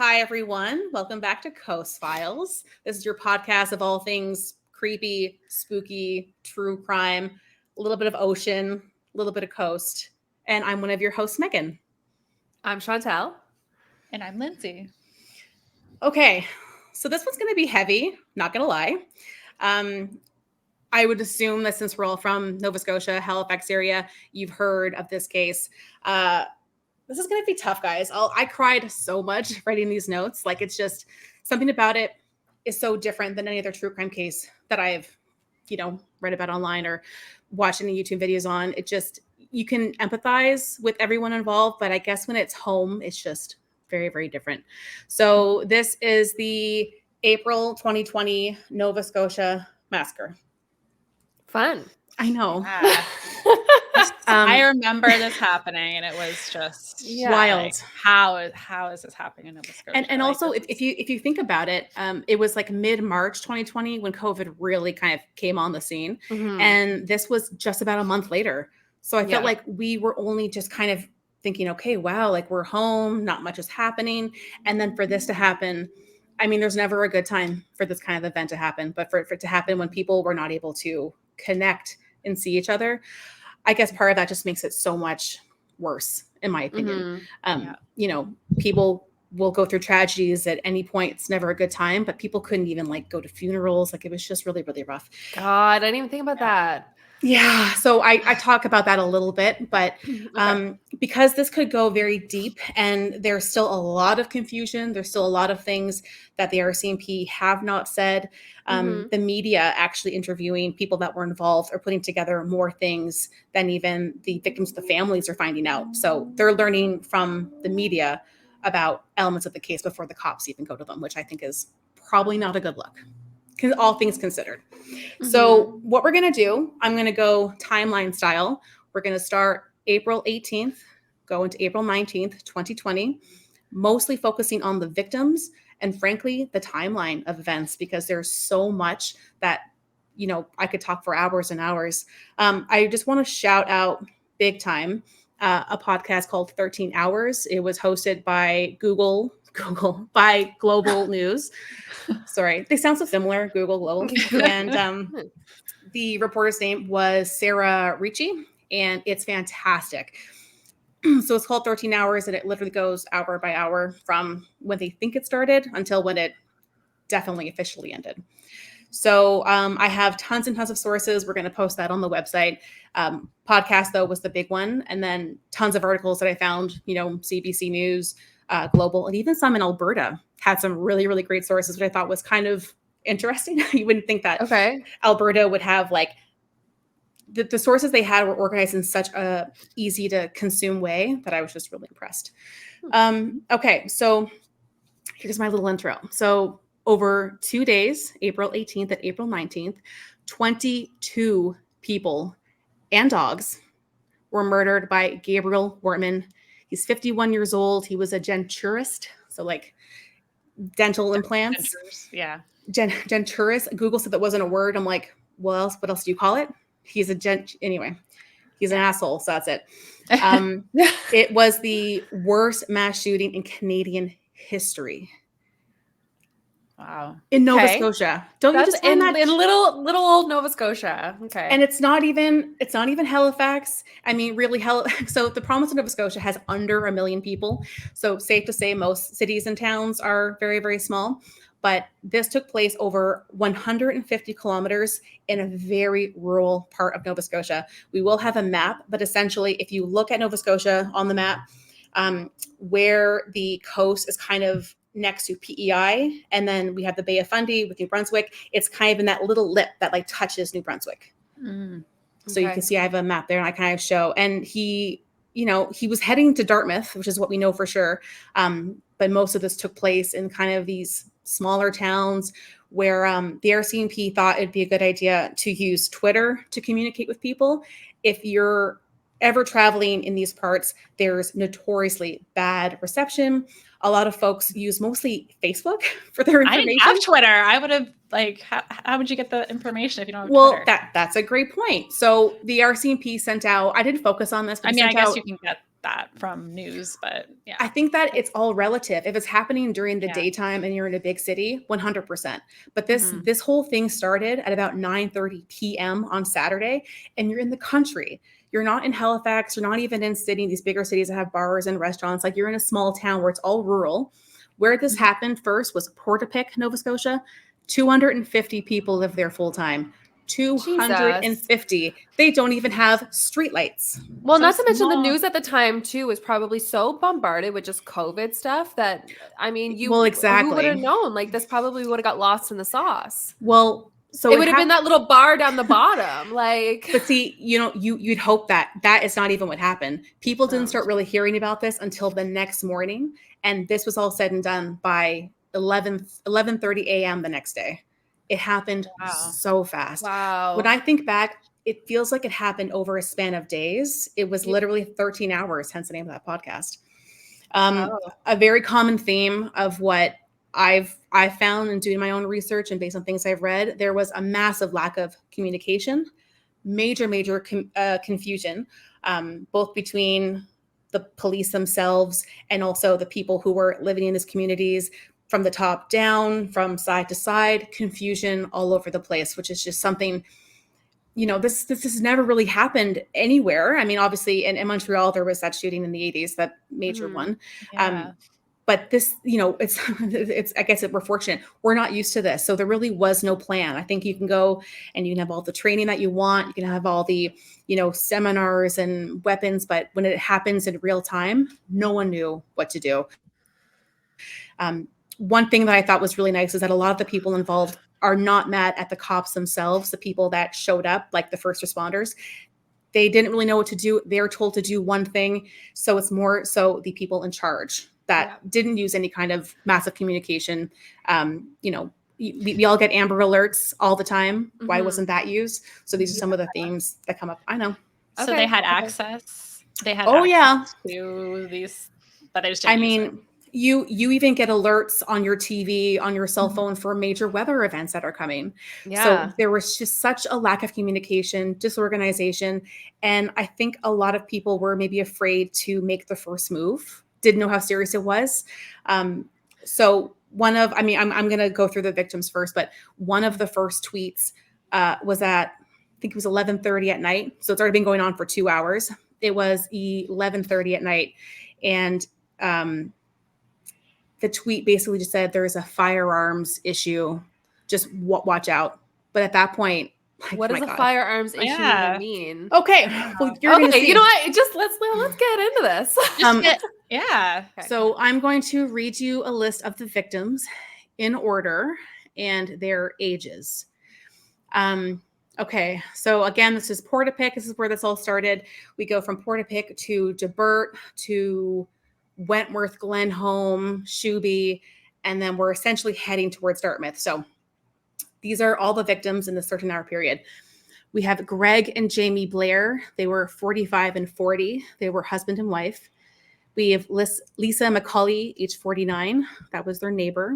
Hi, everyone. Welcome back to Coast Files. This is your podcast of all things creepy, spooky, true crime, a little bit of ocean, a little bit of coast. And I'm one of your hosts, Megan. I'm Chantel. And I'm Lindsay. Okay, so this one's going to be heavy, not going to lie. I would assume that since we're all from Nova Scotia, Halifax area, you've heard of this case. This is going to be tough, guys. I cried so much writing these notes. Like, it's just something about it is so different than any other true crime case that I've, read about online or watched any YouTube videos on. It just, you can empathize with everyone involved, but I guess when it's home, it's just very, very different. So this is the April 2020 Nova Scotia Massacre. Fun. I know. Yeah. I remember this happening, and it was just wild. Like, how is this happening in Nova Scotia? And also, if you think about it, it was like mid-March 2020 when COVID really kind of came on the scene, and this was just about a month later. So I felt like we were only just kind of thinking, okay, wow, like we're home, not much is happening, and then for this to happen, I mean, there's never a good time for this kind of event to happen, but for it to happen when people were not able to connect and see each other, I guess part of that just makes it so much worse, in my opinion. People will go through tragedies at any point. It's never a good time, but people couldn't even go to funerals. Like, it was just really, really rough. God, I didn't even think about that. Yeah. So I talk about that a little bit, but because this could go very deep and there's still a lot of confusion, there's still a lot of things that the RCMP have not said. The media actually interviewing people that were involved are putting together more things than even the victims, the families are finding out. So they're learning from the media about elements of the case before the cops even go to them, which I think is probably not a good look. All things considered. So what we're going to do, I'm going to go timeline style. We're going to start April 18th, go into April 19th, 2020, mostly focusing on the victims and frankly, the timeline of events, because there's so much that, I could talk for hours and hours. I just want to shout out big time a podcast called 13 Hours. It was hosted by by Global News. Sorry, they sound so similar, Google Global. And the reporter's name was Sarah Ricci, and it's fantastic. So it's called 13 Hours, and it literally goes hour by hour from when they think it started until when it definitely officially ended. So I have tons and tons of sources. We're going to post that on the website. Podcast, though, was the big one. And then tons of articles that I found, CBC News, Global, and even some in Alberta had some really, really great sources, which I thought was kind of interesting. You wouldn't think that Alberta would have the sources they had were organized in such a easy to consume way that I was just really impressed. Okay, so here's my little intro. So over 2 days, April 18th and April 19th, 22 people and dogs were murdered by Gabriel Wortman. He's 51 years old. He was a denturist, so dental implants. Denturist. Google said that wasn't a word. I'm like, what else do you call it? He's anyway, he's an asshole, so that's it. It was the worst mass shooting in Canadian history. Wow. In Nova Scotia. Don't you just find that in little old Nova Scotia? Okay. And it's not even Halifax. I mean, really, so the province of Nova Scotia has under 1 million people. So safe to say most cities and towns are very, very small. But this took place over 150 kilometers in a very rural part of Nova Scotia. We will have a map, but essentially, if you look at Nova Scotia on the map, where the coast is kind of next to PEI, and then we have the Bay of Fundy with New Brunswick. It's kind of in that little lip that touches New Brunswick. So you can see I have a map there, and I kind of show. And he was heading to Dartmouth, which is what we know for sure. But most of this took place in kind of these smaller towns where the RCMP thought it'd be a good idea to use Twitter to communicate with people. If you're ever traveling in these parts, there's notoriously bad reception. A lot of folks use mostly Facebook for their information. I didn't have Twitter. I would have how would you get the information if you don't have Twitter? Well, that's a great point. So the RCMP sent out, I didn't focus on this, but I guess you can get that from news, but yeah. I think that it's all relative. If it's happening during the Yeah. daytime and you're in a big city, 100%. But this whole thing started at about 9:30 p.m. on Saturday, and you're in the country. You're not in Halifax. You're not even in these bigger cities that have bars and restaurants. Like, you're in a small town where it's all rural. Where this happened first was Portapique, Nova Scotia. 250 people live there full time. 250. They don't even have streetlights. Well, So not to mention the small. news at the time too was probably so bombarded with just COVID stuff that, I mean, who would exactly. have known? Like, this probably would have got lost in the sauce. Well, so it would have been that little bar down the bottom, like. But see, you'd hope that is not even what happened. People didn't start really hearing about this until the next morning, and this was all said and done by 11:30 a.m. the next day. It happened so fast. Wow. When I think back, it feels like it happened over a span of days. It was literally 13 hours, hence the name of that podcast. A very common theme of what I found in doing my own research and based on things I've read, there was a massive lack of communication, major confusion, both between the police themselves and also the people who were living in these communities, from the top down, from side to side, confusion all over the place, which is just something, this has never really happened anywhere. I mean, obviously in Montreal, there was that shooting in the 80s, that major one. Yeah. But this, it's, I guess we're fortunate. We're not used to this. So there really was no plan. I think you can go and you can have all the training that you want. You can have all the, seminars and weapons, but when it happens in real time, no one knew what to do. One thing that I thought was really nice is that a lot of the people involved are not mad at the cops themselves, the people that showed up, like the first responders. They didn't really know what to do. They were told to do one thing. So it's more so the people in charge that didn't use any kind of massive communication. We all get Amber Alerts all the time. Why wasn't that used? So these are some of the themes that come up. I know. So they had access. They had to these, but they just didn't use it. You even get alerts on your TV, on your cell phone for major weather events that are coming. Yeah. So there was just such a lack of communication, disorganization. And I think a lot of people were maybe afraid to make the first move, didn't know how serious it was. So I'm going to go through the victims first, but one of the first tweets was at, I think it was 11:30 at night. So it's already been going on for 2 hours. It was 11:30 at night. And the tweet basically just said there's a firearms issue. Just watch out. But at that point, what does a firearms issue even mean? Okay. Well, you're gonna see. You know what? Just let's get into this. Yeah. So I'm going to read you a list of the victims in order and their ages. Okay. So again, this is Portapique. This is where this all started. We go from Portapique to Debert to Wentworth, Glenholm, Shuby, and then we're essentially heading towards Dartmouth. So these are all the victims in this 13-hour period. We have Greg and Jamie Blair. They were 45 and 40. They were husband and wife. We have Lisa McCauley, age 49. That was their neighbor.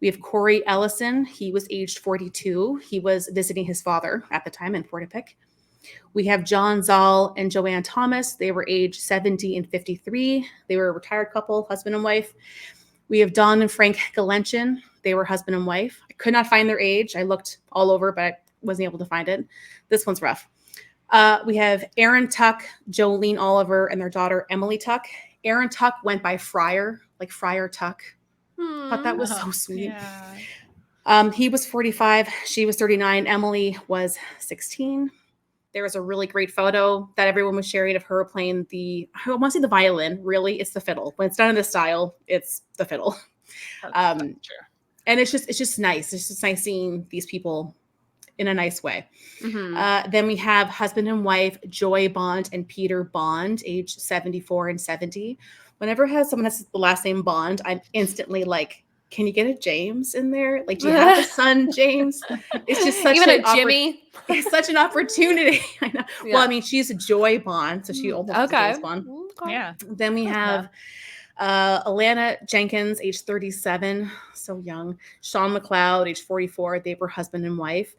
We have Corey Ellison. He was aged 42. He was visiting his father at the time in Portapique. We have John Zoll and Joanne Thomas. They were aged 70 and 53. They were a retired couple, husband and wife. We have Don and Frank Galenchin. They were husband and wife. I could not find their age. I looked all over, but I wasn't able to find it. This one's rough. We have Aaron Tuck, Jolene Oliver, and their daughter, Emily Tuck. Aaron Tuck went by Friar, like Friar Tuck. Thought that was so sweet. Yeah. He was 45. She was 39. Emily was 16. There was a really great photo that everyone was sharing of her playing I want to say the violin. Really, it's the fiddle. When it's done in this style, it's the fiddle. That's and it's just nice. It's just nice seeing these people in a nice way. Then we have husband and wife, Joy Bond and Peter Bond, age 74 and 70. Whenever someone has the last name Bond, I'm instantly like, can you get a James in there? Like, do you have a son, James? It's just such even a Jimmy. It's such an opportunity. I know. Yeah. Well, I mean, she's Joy Bond, so she almost is James Bond. Okay. Yeah. Then we have Alana Jenkins, age 37, so young. Sean McLeod, age 44. They were husband and wife.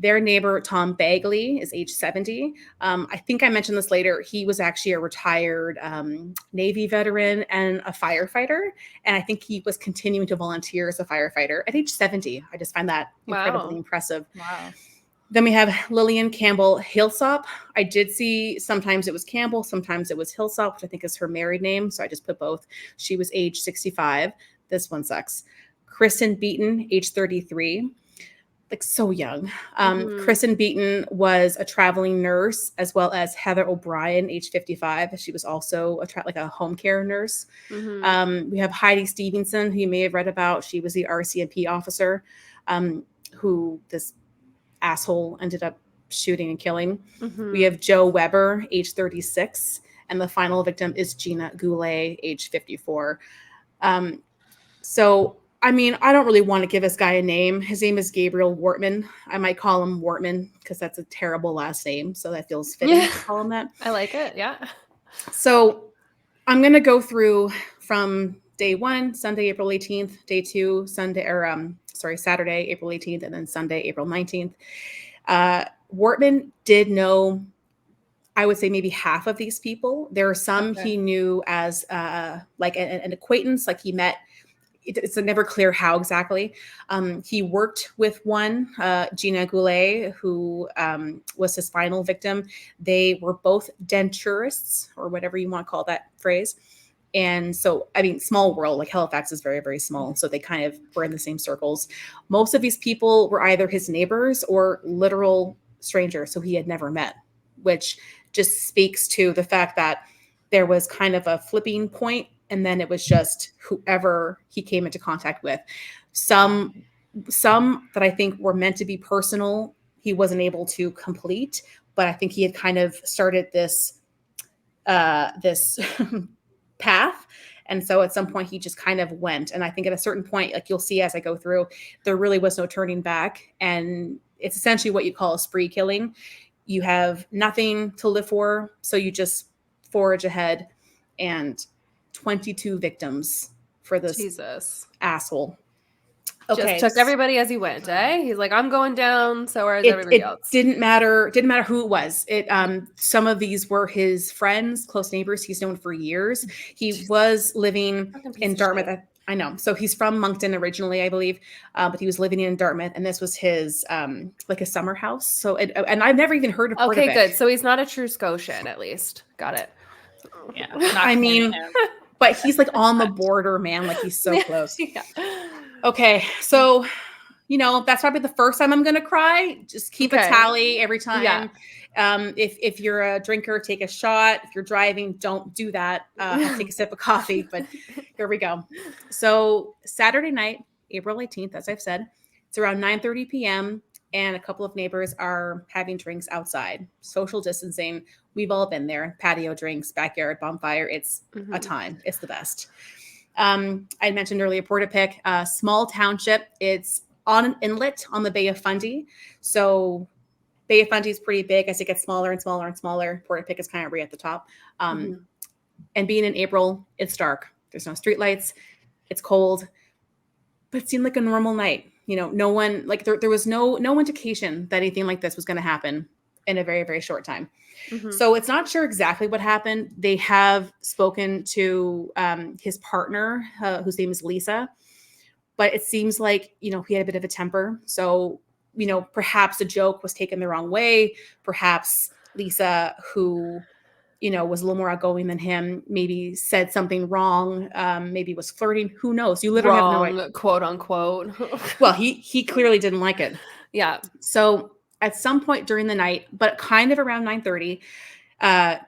Their neighbor, Tom Bagley, is age 70. I think I mentioned this later. He was actually a retired Navy veteran and a firefighter. And I think he was continuing to volunteer as a firefighter at age 70. I just find that incredibly impressive. Wow. Then we have Lillian Campbell Hillsop. I did see sometimes it was Campbell, sometimes it was Hillsop, which I think is her married name. So I just put both. She was age 65. This one sucks. Kristen Beaton, age 33. Like so young. Kristen Beaton was a traveling nurse, as well as Heather O'Brien, age 55. She was also a home care nurse. We have Heidi Stevenson, who you may have read about. She was the RCMP officer who this asshole ended up shooting and killing. We have Joe Weber, age 36. And the final victim is Gina Goulet, age 54. So I mean, I don't really want to give this guy a name. His name is Gabriel Wortman. I might call him Wortman because that's a terrible last name. So that feels fitting to call him that. I like it. Yeah. So I'm going to go through from day 1, Sunday, April 18th, day 2, Saturday, April 18th, and then Sunday, April 19th. Wortman did know, I would say maybe half of these people. There are some he knew as like an acquaintance, like he met. It's never clear how exactly. He worked with one, Gina Goulet, who was his final victim. They were both denturists, or whatever you want to call that phrase. And so, I mean, small world, like Halifax is very, very small. So they kind of were in the same circles. Most of these people were either his neighbors or literal strangers who he had never met, which just speaks to the fact that there was kind of a flipping point. And then it was just whoever he came into contact with. Some that I think were meant to be personal, he wasn't able to complete. But I think he had kind of started this path. And so at some point he just kind of went. And I think at a certain point, like you'll see as I go through, there really was no turning back. And it's essentially what you call a spree killing. You have nothing to live for, so you just forge ahead. And 22 victims for this asshole. Okay. Just took everybody as he went, eh? He's like, I'm going down, so is everybody else. It didn't matter who it was. Some of these were his friends, close neighbors he's known for years. He was living in Dartmouth. I know. So he's from Moncton originally, I believe, but he was living in Dartmouth, and this was his like a summer house. So and I've never even heard of it. Okay, good. So he's not a true Scotian, at least. Got it. Yeah. I mean, but he's like on the border, man. Like he's so close. Yeah. Okay. So, that's probably the first time I'm going to cry. Just keep a tally every time. Yeah. If you're a drinker, take a shot. If you're driving, don't do that. Take a sip of coffee, but here we go. So Saturday night, April 18th, as I've said, it's around 9:30 p.m. and a couple of neighbors are having drinks outside, social distancing. We've all been there. Patio drinks, backyard bonfire. It's a time. It's the best. I mentioned earlier Portapique, a small township. It's on an inlet on the Bay of Fundy. So Bay of Fundy is pretty big as it gets smaller and smaller and smaller. Portapique is kind of right at the top. And being in April, it's dark. There's no streetlights. It's cold. But it seemed like a normal night. No one, like there was no indication that anything like this was going to happen in a very, very short time. So it's not sure exactly what happened. They have spoken to his partner, whose name is Lisa, but it seems like, he had a bit of a temper. So, perhaps a joke was taken the wrong way. Perhaps Lisa, who, was a little more outgoing than him, maybe said something wrong, maybe was flirting. Who knows? You literally have no idea. Quote unquote. Well, he clearly didn't like it. Yeah. So at some point during the night, but kind of around 9:30,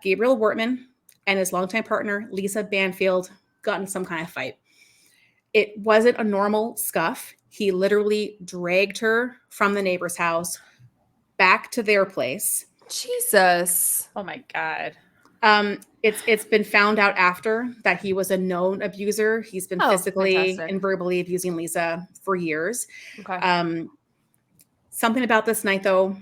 Gabriel Wortman and his longtime partner, Lisa Banfield, got in some kind of fight. It wasn't a normal scuff. He literally dragged her from the neighbor's house back to their place. Jesus. Oh my God. It's been found out after that he was a known abuser. He's been physically and verbally abusing Lisa for years. Okay. Something about this night, though,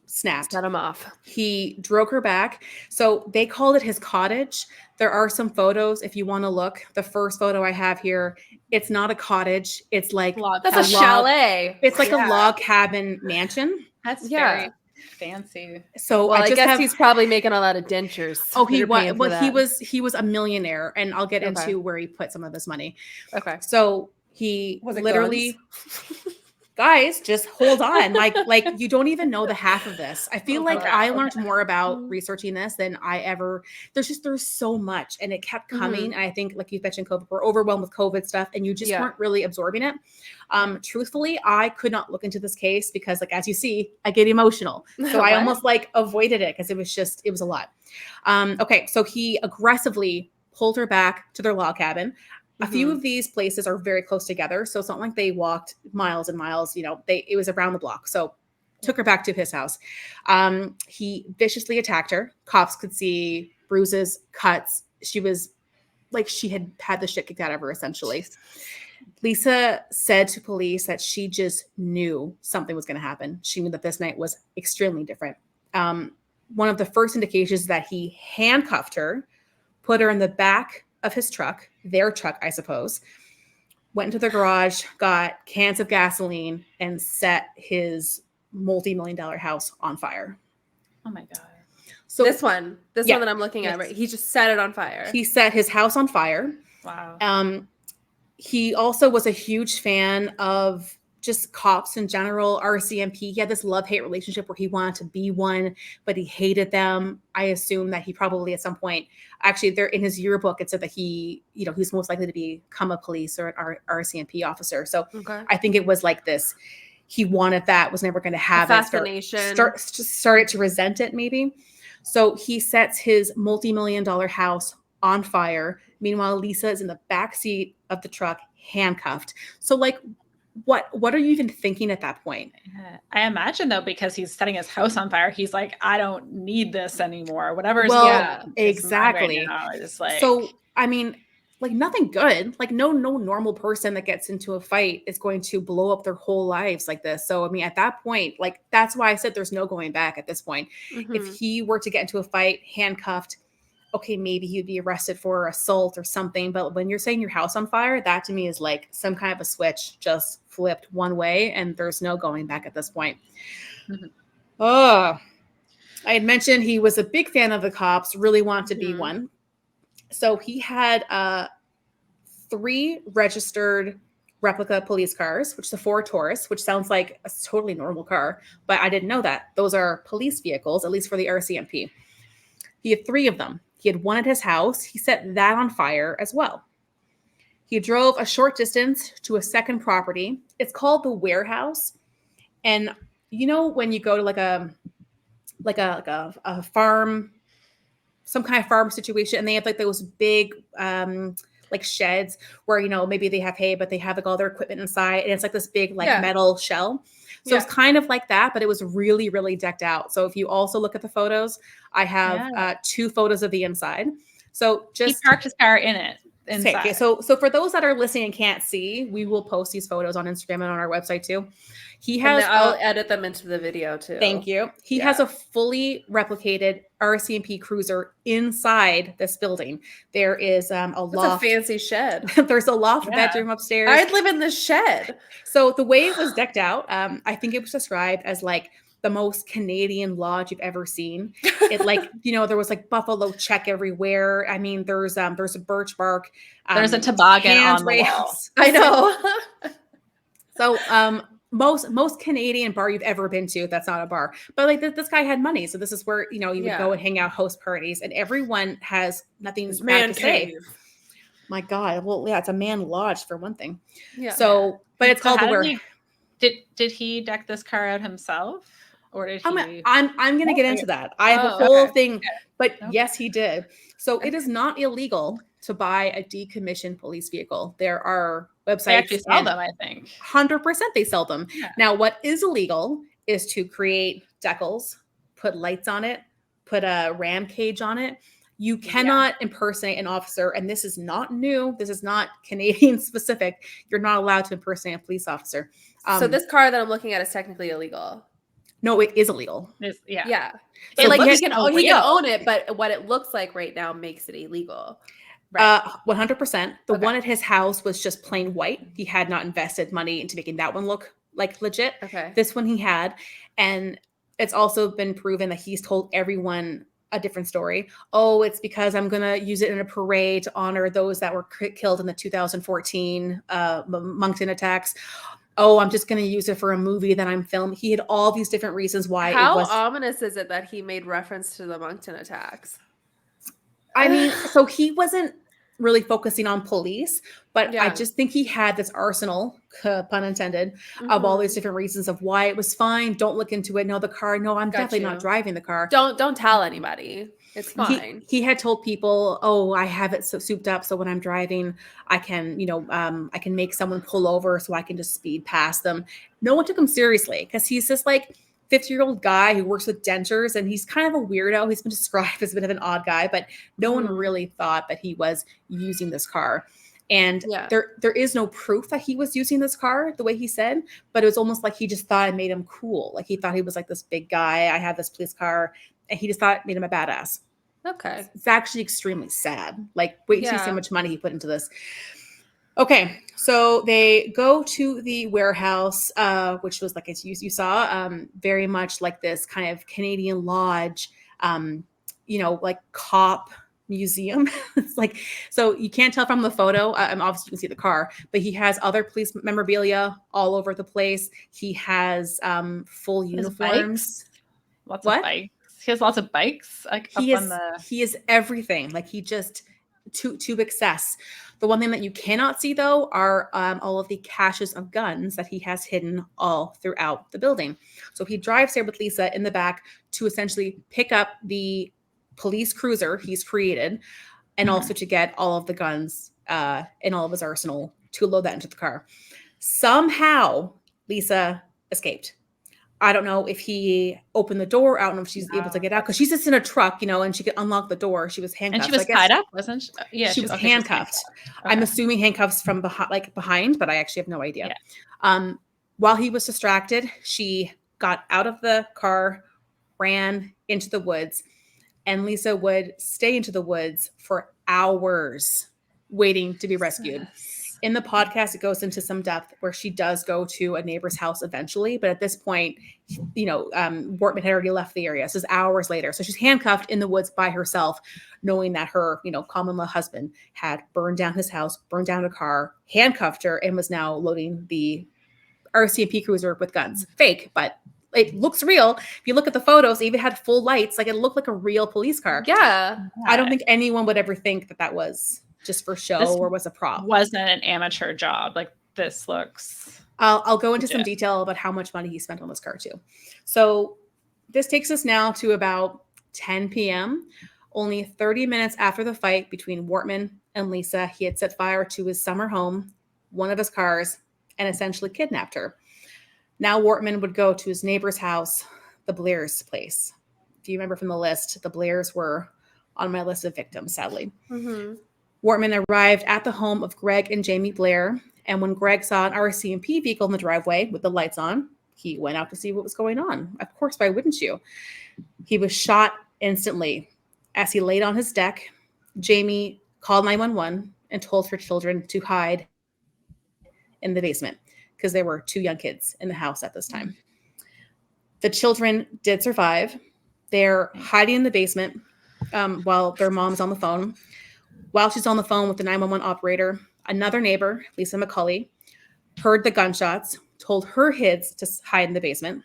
snapped. Set him off. He drove her back. So they called it his cottage. There are some photos if you want to look. The first photo I have here, it's not a cottage. It's like that's a chalet. It's like a log cabin mansion. That's very fancy. So I guess he's probably making a lot of dentures. Oh, he was a millionaire, and I'll get into where he put some of his money. Okay. So he literally guys, just hold on. Like you don't even know the half of this. I feel I learned more about researching this than I ever. There's so much, and it kept coming. And I think, like you mentioned, COVID, we're overwhelmed with COVID stuff, and you just weren't really absorbing it. Truthfully, I could not look into this case because, like, as you see, I get emotional. So I almost avoided it because it was a lot. Okay, so he aggressively pulled her back to their log cabin. A few of these places are very close together, so it's not like they walked miles and miles. It was around the block. So took her back to his house. He viciously attacked her. Cops could see bruises, cuts. She was like she had the shit kicked out of her, essentially. Lisa said to police that she just knew something was going to happen. She knew that this night was extremely different. One of the first indications is that he handcuffed her, put her in the back of his truck, their truck, I suppose, went into the garage, got cans of gasoline, and set his multi-million-dollar house on fire. Oh my God. So this one that I'm looking at, right? He just set it on fire. He set his house on fire. Wow. He also was a huge fan of just cops in general, RCMP. He had this love-hate relationship where he wanted to be one, but he hated them. I assume that he probably at some point, actually there in his yearbook, it said that he's most likely to become a police or an RCMP officer. So I think it was like this. He wanted that, was never going to have fascination. Started to resent it maybe. So he sets his multi-million-dollar house on fire. Meanwhile, Lisa is in the back seat of the truck, handcuffed. So like, what are you even thinking at that point? I imagine though, because he's setting his house on fire, he's like, I don't need this anymore. Whatever. Exactly. Right now, so I mean, like nothing good. Like no normal person that gets into a fight is going to blow up their whole lives like this. So I mean, at that point, like that's why I said there's no going back at this point. If he were to get into a fight, handcuffed, okay, maybe he'd be arrested for assault or something. But when you're setting your house on fire, that to me is like some kind of a switch just flipped one way and there's no going back at this point. I had mentioned he was a big fan of the cops, really wanted to be one. So he had 3 registered replica police cars, which is a Ford Taurus, which sounds like a totally normal car, but I didn't know that. Those are police vehicles, at least for the RCMP. He had 3 of them. He had one at his house. He set that on fire as well. He drove a short distance to a second property. It's called the Warehouse. And when you go to like a farm, some kind of farm situation, and they have like those big like sheds where maybe they have hay, but they have like all their equipment inside, and it's like this big metal shell. So it's kind of like that, but it was really, really decked out. So if you also look at the photos, I have 2 photos of the inside. So he parked his car in it. Inside. Okay, so for those that are listening and can't see, we will post these photos on Instagram and on our website too. He has. I'll edit them into the video too. Thank you. He has a fully replicated RCMP cruiser inside this building. There is a loft. It's a fancy shed. There's a loft bedroom upstairs. I'd live in this shed. So the way it was decked out, I think it was described as like the most Canadian lodge you've ever seen. It like, there was like buffalo check everywhere. I mean, there's a birch bark. There's a toboggan on the wall. I know. So most Canadian bar you've ever been to, that's not a bar. But like this guy had money. So this is where, you would go and hang out, host parties, and everyone has nothing bad to say. My God. Well, yeah, it's a man lodge for one thing. Yeah. So, but it's called the Warehouse. Did he deck this car out himself? Or did he? I'm going to get into that. I have a whole thing, but yes, he did. So it is not illegal to buy a decommissioned police vehicle. There are websites. They actually sell them, I think. 100% they sell them. Yeah. Now, what is illegal is to create decals, put lights on it, put a ram cage on it. You cannot impersonate an officer, and this is not new. This is not Canadian specific. You're not allowed to impersonate a police officer. So this car that I'm looking at is technically illegal. No, it is illegal. Yeah. So like he can own it, but what it looks like right now makes it illegal. Right. 100%. The one at his house was just plain white. He had not invested money into making that one look like legit. Okay. This one he had. And it's also been proven that he's told everyone a different story. Oh, it's because I'm going to use it in a parade to honor those that were killed in the 2014 Moncton attacks. Oh, I'm just going to use it for a movie that I'm filming. He had all these different reasons why. How ominous is it that he made reference to the Moncton attacks? I mean, so he wasn't really focusing on police, but I just think he had this arsenal, pun intended, of all these different reasons of why it was fine. Don't look into it. No, the car. No, I'm definitely not driving the car. Don't tell anybody. It's fine. He had told people, oh, I have it so souped up. So when I'm driving, I can, I can make someone pull over so I can just speed past them. No one took him seriously because he's just like 50-year-old guy who works with dentures, and he's kind of a weirdo. He's been described as a bit of an odd guy, but no one really thought that he was using this car. And there is no proof that he was using this car the way he said, but it was almost like he just thought it made him cool. Like he thought he was like this big guy. I have this police car, and he just thought it made him a badass. Okay. It's actually extremely sad. Like, wait to see how much money he put into this. Okay, so they go to the warehouse, which was like, as you saw, very much like this kind of Canadian lodge, like cop museum. It's like, so you can't tell from the photo. Obviously you can see the car, but he has other police memorabilia all over the place. He has full uniforms. Lots of bikes. He has lots of bikes. He is everything. Like he just to excess. The one thing that you cannot see, though, are all of the caches of guns that he has hidden all throughout the building. So he drives there with Lisa in the back to essentially pick up the police cruiser he's created, and also to get all of the guns in all of his arsenal to load that into the car. Somehow, Lisa escaped. I don't know if he opened the door. I don't know if she's able to get out because she's just in a truck, and she could unlock the door. She was handcuffed. And she was tied up, wasn't she? Yeah, she was handcuffed. Okay. I'm assuming handcuffs from behind, but I actually have no idea. Yeah. While he was distracted, she got out of the car, ran into the woods, and Lisa would stay into the woods for hours waiting to be rescued. In the podcast, it goes into some depth where she does go to a neighbor's house eventually. But at this point, Wortman had already left the area. So it's hours later. So she's handcuffed in the woods by herself, knowing that her, common law husband had burned down his house, burned down a car, handcuffed her, and was now loading the RCMP cruiser with guns. Fake, but it looks real. If you look at the photos, it even had full lights. Like it looked like a real police car. Yeah. I don't think anyone would ever think that was just for show or was a prop. Wasn't an amateur job. Like this looks. I'll go into some detail about how much money he spent on this car too. So this takes us now to about 10 p.m. Only 30 minutes after the fight between Wortman and Lisa, he had set fire to his summer home, one of his cars, and essentially kidnapped her. Now Wortman would go to his neighbor's house, the Blair's place. If you remember from the list, the Blairs were on my list of victims, sadly. Mm-hmm. Wortman arrived at the home of Greg and Jamie Blair, and when Greg saw an RCMP vehicle in the driveway with the lights on, he went out to see what was going on. Of course, why wouldn't you? He was shot instantly. As he laid on his deck, Jamie called 911 and told her children to hide in the basement because there were 2 young kids in the house at this time. The children did survive. They're hiding in the basement while their mom's on the phone. While she's on the phone with the 911 operator, another neighbor, Lisa McCulley, heard the gunshots, told her kids to hide in the basement.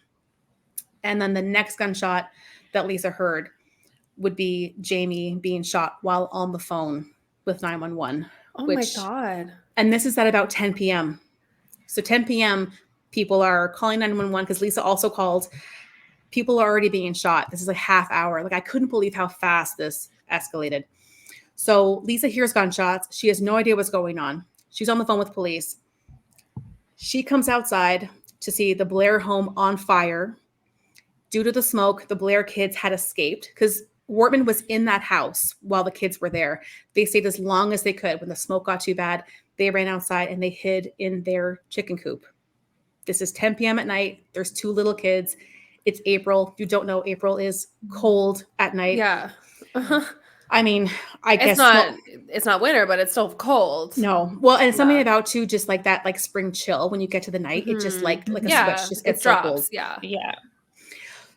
And then the next gunshot that Lisa heard would be Jamie being shot while on the phone with 911. Oh my God. And this is at about 10 p.m. So 10 p.m., people are calling 911 because Lisa also called. People are already being shot. This is a half hour. Like I couldn't believe how fast this escalated. So Lisa hears gunshots. She has no idea what's going on. She's on the phone with police. She comes outside to see the Blair home on fire. Due to the smoke, the Blair kids had escaped because Wortman was in that house while the kids were there. They stayed as long as they could. When the smoke got too bad, they ran outside and they hid in their chicken coop. This is 10 p.m. at night. There's 2 little kids. It's April. If you don't know, April is cold at night. Yeah. I mean, I guess it's not winter, but it's still cold. No. Well, and it's something about too, just like that, like spring chill when you get to the night, it just like a switch just gets so cold. Yeah. Yeah.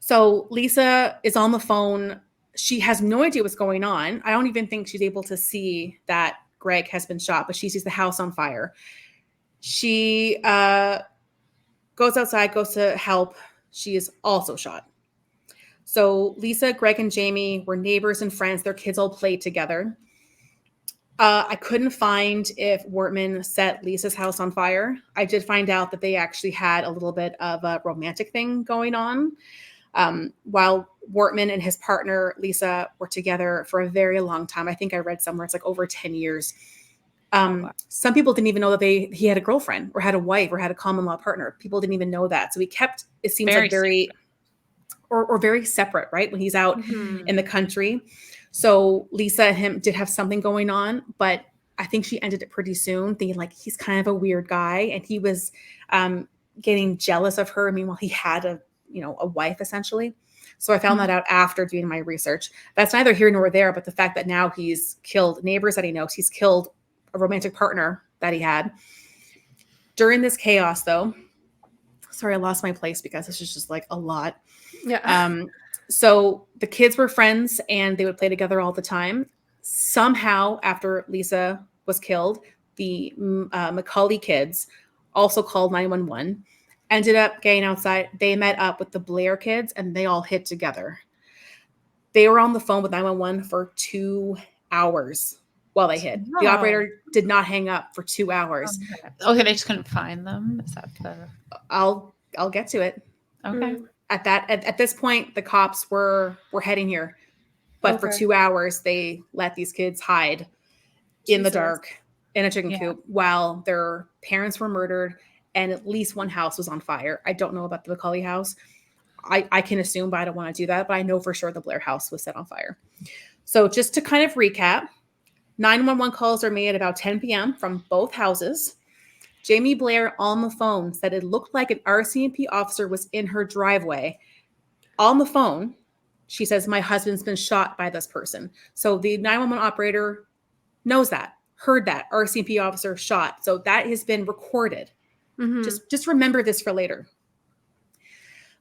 So Lisa is on the phone. She has no idea what's going on. I don't even think she's able to see that Greg has been shot, but she sees the house on fire. She goes outside, goes to help. She is also shot. So Lisa, Greg, and Jamie were neighbors and friends. Their kids all played together. I couldn't find if Wortman set Lisa's house on fire. I did find out that they actually had a little bit of a romantic thing going on. While Wortman and his partner, Lisa, were together for a very long time. I think I read somewhere it's like over 10 years. Some people didn't even know that he had a girlfriend or had a wife or had a common law partner. People didn't even know that. So he kept, it seems very like very, or very separate, right? When he's out in the country. So Lisa and him did have something going on, but I think she ended it pretty soon, thinking like he's kind of a weird guy. And he was getting jealous of her. Meanwhile, he had a wife essentially. So I found that out after doing my research. That's neither here nor there, but the fact that now he's killed neighbors that he knows, he's killed a romantic partner that he had. During this chaos though, sorry, I lost my place because this is just like a lot. Yeah. So the kids were friends and they would play together all the time. Somehow after Lisa was killed, the Macaulay kids also called 911. Ended up getting outside. They met up with the Blair kids and they all hid together. They were on the phone with 911 for 2 hours while they hid. The operator did not hang up for 2 hours. Okay, they just couldn't find them. Is that the... I'll get to it. Okay. At this point, the cops were heading here, but for 2 hours they let these kids hide in the dark in a chicken coop while their parents were murdered. And at least one house was on fire. I don't know about the Macaulay house. I can assume, but I don't want to do that. But I know for sure the Blair house was set on fire. So just to kind of recap, 911 calls are made at about 10 p.m. from both houses. Jamie Blair on the phone said it looked like an RCMP officer was in her driveway. On the phone, she says, my husband's been shot by this person. So the 911 operator knows that, heard that, RCMP officer shot. So that has been recorded. Just remember this for later.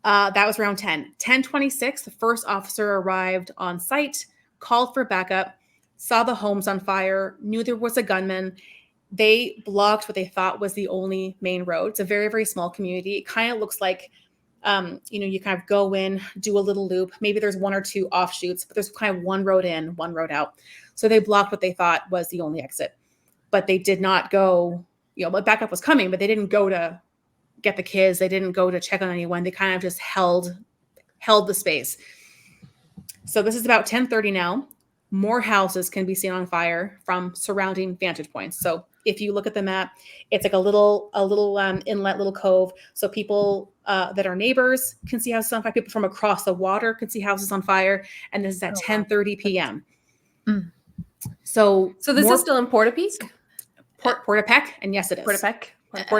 That was around 10. 10:26, the first officer arrived on site, called for backup, saw the homes on fire, knew there was a gunman. They blocked what they thought was the only main road. It's a very, very small community. It kind of looks like, you kind of go in, do a little loop. Maybe there's one or two offshoots, but there's kind of one road in, one road out. So they blocked what they thought was the only exit. But they did not go... but backup was coming, but they didn't go to get the kids. They didn't go to check on anyone. They kind of just held the space. So this is about 10:30 now. More houses can be seen on fire from surrounding vantage points. So if you look at the map, it's like a little inlet, little cove. So people that are neighbors can see houses on fire. People from across the water can see houses on fire. And this is at 10:30 p.m. So this is still in Portapique? Portapeck, and yes, it is. Portapeck.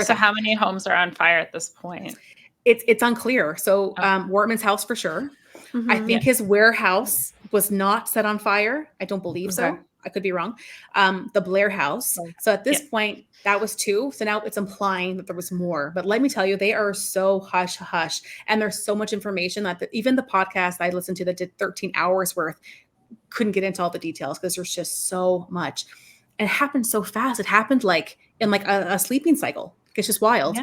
So how many homes are on fire at this point? It's unclear. So Wortman's house for sure. I think his warehouse was not set on fire. I don't believe so. I could be wrong. The Blair house. So at this point, that was 2. So now it's implying that there was more. But let me tell you, they are so hush hush, and there's so much information that even the podcast I listened to that did 13 hours worth couldn't get into all the details because there's just so much. And it happened so fast. It happened like in like a sleeping cycle. It's just wild. Yeah.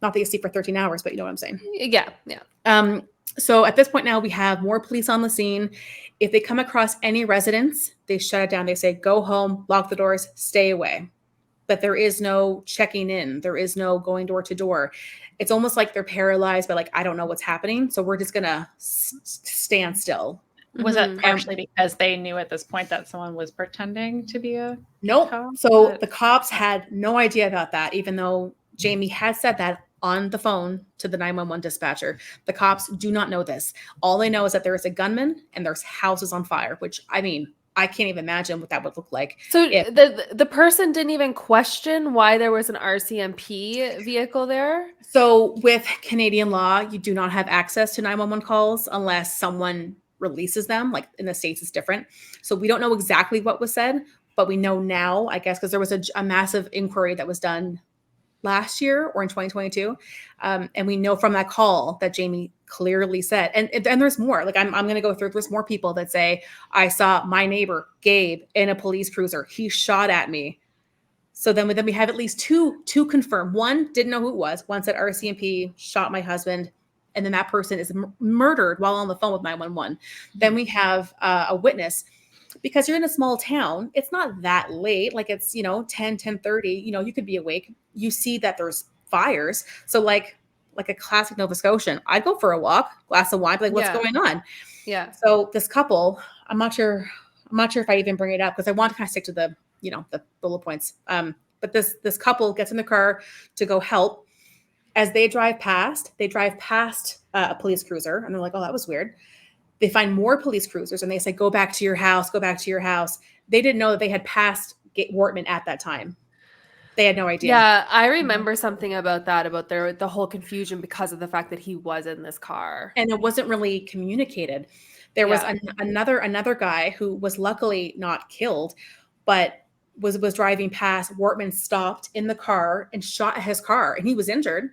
Not that you sleep for 13 hours, but you know what I'm saying? Yeah. So at this point now, we have more police on the scene. If they come across any residents, they shut it down. They say, go home, lock the doors, stay away. But there is no checking in. There is no going door to door. It's almost like they're paralyzed by like, I don't know what's happening. So we're just going to stand still. Was it partially because they knew at this point that someone was pretending to be a Nope. cop? So the cops had no idea about that, even though Jamie had said that on the phone to the 911 dispatcher. The cops do not know this. All they know is that there is a gunman and there's houses on fire, which, I mean, I can't even imagine what that would look like. So the person didn't even question why there was an RCMP vehicle there? So with Canadian law, you do not have access to 911 calls unless someone releases them. Like in the States, it's different. So we don't know exactly what was said, but we know now, I guess, because there was a massive inquiry that was done last year or in 2022. And we know from that call that Jamie clearly said, and there's more, like I'm going to go through, there's more people that say, I saw my neighbor, Gabe, in a police cruiser. He shot at me. So then we have at least two confirmed. One didn't know who it was. One said RCMP shot my husband. And then that person is murdered while on the phone with 911. Then we have a witness. Because you're in a small town, it's not that late. Like it's, 10:30, you could be awake. You see that there's fires. So like a classic Nova Scotian, I'd go for a walk, glass of wine, be like, what's going on? Yeah. So this couple, I'm not sure if I even bring it up because I want to kind of stick to the bullet points. But this couple gets in the car to go help. As they drive past a police cruiser, and they're like, oh, that was weird. They find more police cruisers and they say, go back to your house, go back to your house. They didn't know that they had passed Wortman at that time. They had no idea. Yeah, I remember something about that, about the whole confusion because of the fact that he was in this car. And it wasn't really communicated. There was another guy who was luckily not killed, but was driving past. Wortman stopped in the car and shot at his car, and he was injured.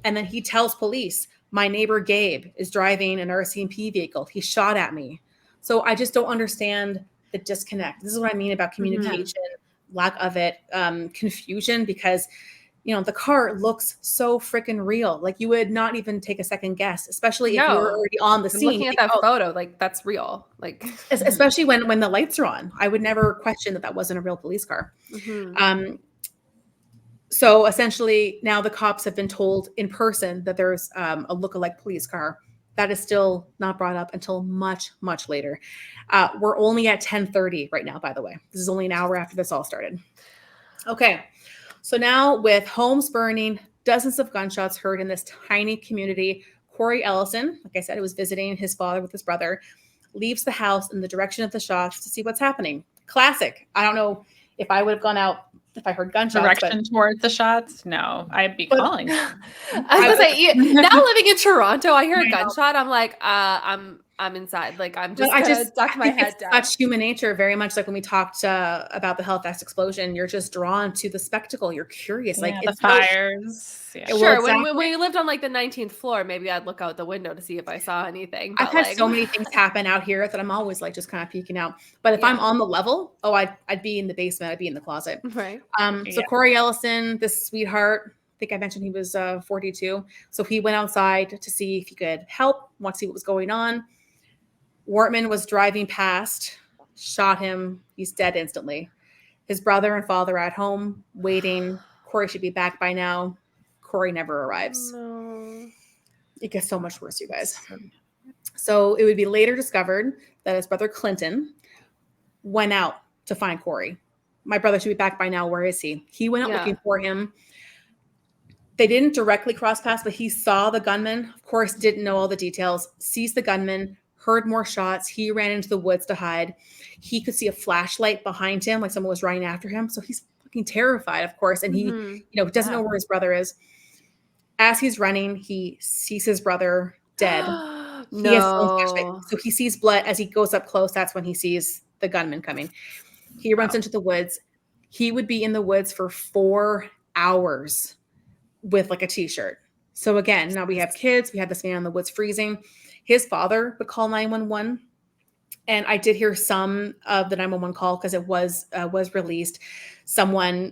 And then he tells police, my neighbor Gabe is driving an RCMP vehicle. He shot at me. So I just don't understand the disconnect. This is what I mean about communication, lack of it, confusion, because the car looks so freaking real. Like you would not even take a second guess, especially if you were already on the scene. Looking at that photo, like that's real. Like especially when the lights are on, I would never question that wasn't a real police car. So essentially now the cops have been told in person that there's a lookalike police car. That is still not brought up until much, much later. We're only at 10:30 right now, by the way. This is only an hour after this all started. Okay. So now with homes burning, dozens of gunshots heard in this tiny community, Corey Ellison, like I said, who was visiting his father with his brother, leaves the house in the direction of the shots to see what's happening. Classic. I don't know if I would have gone out if I heard gunshots. Direction towards the shots? No, I'd be calling. I was gonna say, now living in Toronto, I hear a gunshot. I'm like, I'm inside. Like I'm just gonna duck my head down. Such human nature, very much like when we talked about the Halifax explosion. You're just drawn to the spectacle. You're curious, like the fires. Yeah. Sure. Exactly. When we lived on like the 19th floor, maybe I'd look out the window to see if I saw anything. I've had so many things happen out here that I'm always like just kind of peeking out. But if I'm on the level, I'd be in the basement. I'd be in the closet. Right. So Corey Ellison, this sweetheart, I think I mentioned he was 42. So he went outside to see if he could help, want to see what was going on. Wortman was driving past, shot him. He's dead instantly. His brother and father are at home waiting. Corey should be back by now. Corey never arrives. No. It gets so much worse, you guys. So it would be later discovered that his brother Clinton went out to find Corey. My brother should be back by now. Where is he? He went out looking for him. They didn't directly cross paths, but he saw the gunman. Of course, didn't know all the details. Sees the gunman, heard more shots. He ran into the woods to hide. He could see a flashlight behind him, like someone was running after him. So he's fucking terrified, of course. And he, doesn't know where his brother is. As he's running, he sees his brother dead. No. So he sees blood. As he goes up close, that's when he sees the gunman coming. He runs into the woods. He would be in the woods for 4 hours with like a t-shirt. So again, now we have kids. We have this man in the woods freezing. His father would call 911. And I did hear some of the 911 call because it was released. Someone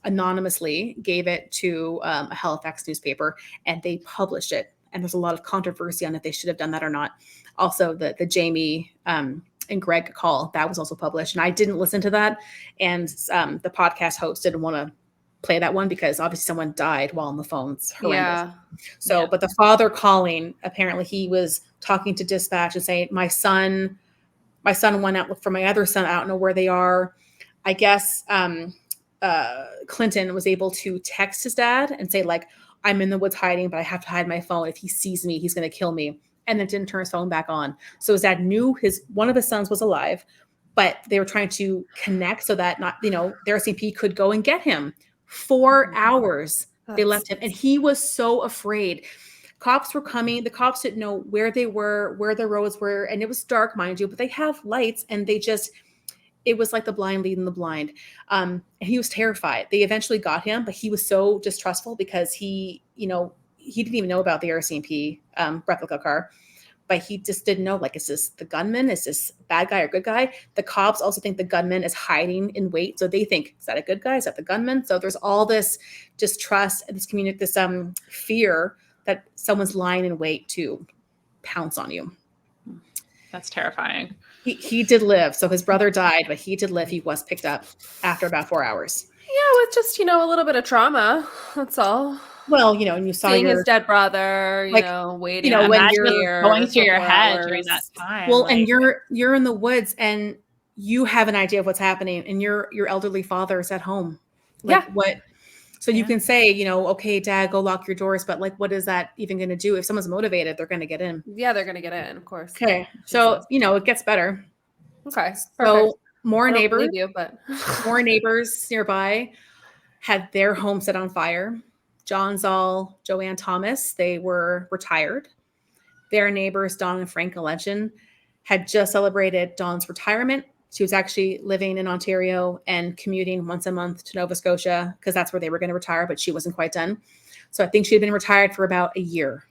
anonymously gave it to a Halifax newspaper and they published it. And there's a lot of controversy on if they should have done that or not. Also, the Jamie and Greg call, that was also published. And I didn't listen to that. And the podcast host didn't want to play that one because obviously someone died while on the phone. It's horrendous. Yeah. So, but the father calling, apparently he was talking to dispatch and saying, my son went out, look for my other son. I don't know where they are. I guess Clinton was able to text his dad and say, like, I'm in the woods hiding, but I have to hide my phone. If he sees me, he's going to kill me. And then didn't turn his phone back on. So his dad knew one of his sons was alive, but they were trying to connect so that the RCMP could go and get him. 4 hours they left him. And he was so afraid. Cops were coming. The cops didn't know where they were, where the roads were. And it was dark, mind you, but they have lights and it was like the blind leading the blind. And he was terrified. They eventually got him, but he was so distrustful because he he didn't even know about the RCMP replica car, but he just didn't know, like, is this the gunman? Is this bad guy or good guy? The cops also think the gunman is hiding in wait. So they think, is that a good guy? Is that the gunman? So there's all this distrust and this fear that someone's lying in wait to pounce on you. That's terrifying. He did live. So his brother died, but he did live. He was picked up after about 4 hours. Yeah, with just, a little bit of trauma. That's all. Well, and you saw his dead brother, waiting. When you're going through your head during that time. Well, and you're in the woods and you have an idea of what's happening, and your elderly father is at home. What? So you can say, okay, Dad, go lock your doors, but like, what is that even going to do? If someone's motivated, they're going to get in. Yeah, they're going to get in, of course. Okay, so it gets better. Okay, so more neighbors, more neighbors nearby had their home set on fire. John Zoll, Joanne Thomas, they were retired. Their neighbors, Don and Frank Legend, had just celebrated Dawn's retirement. She was actually living in Ontario and commuting once a month to Nova Scotia because that's where they were going to retire, but she wasn't quite done. So I think she had been retired for about a year.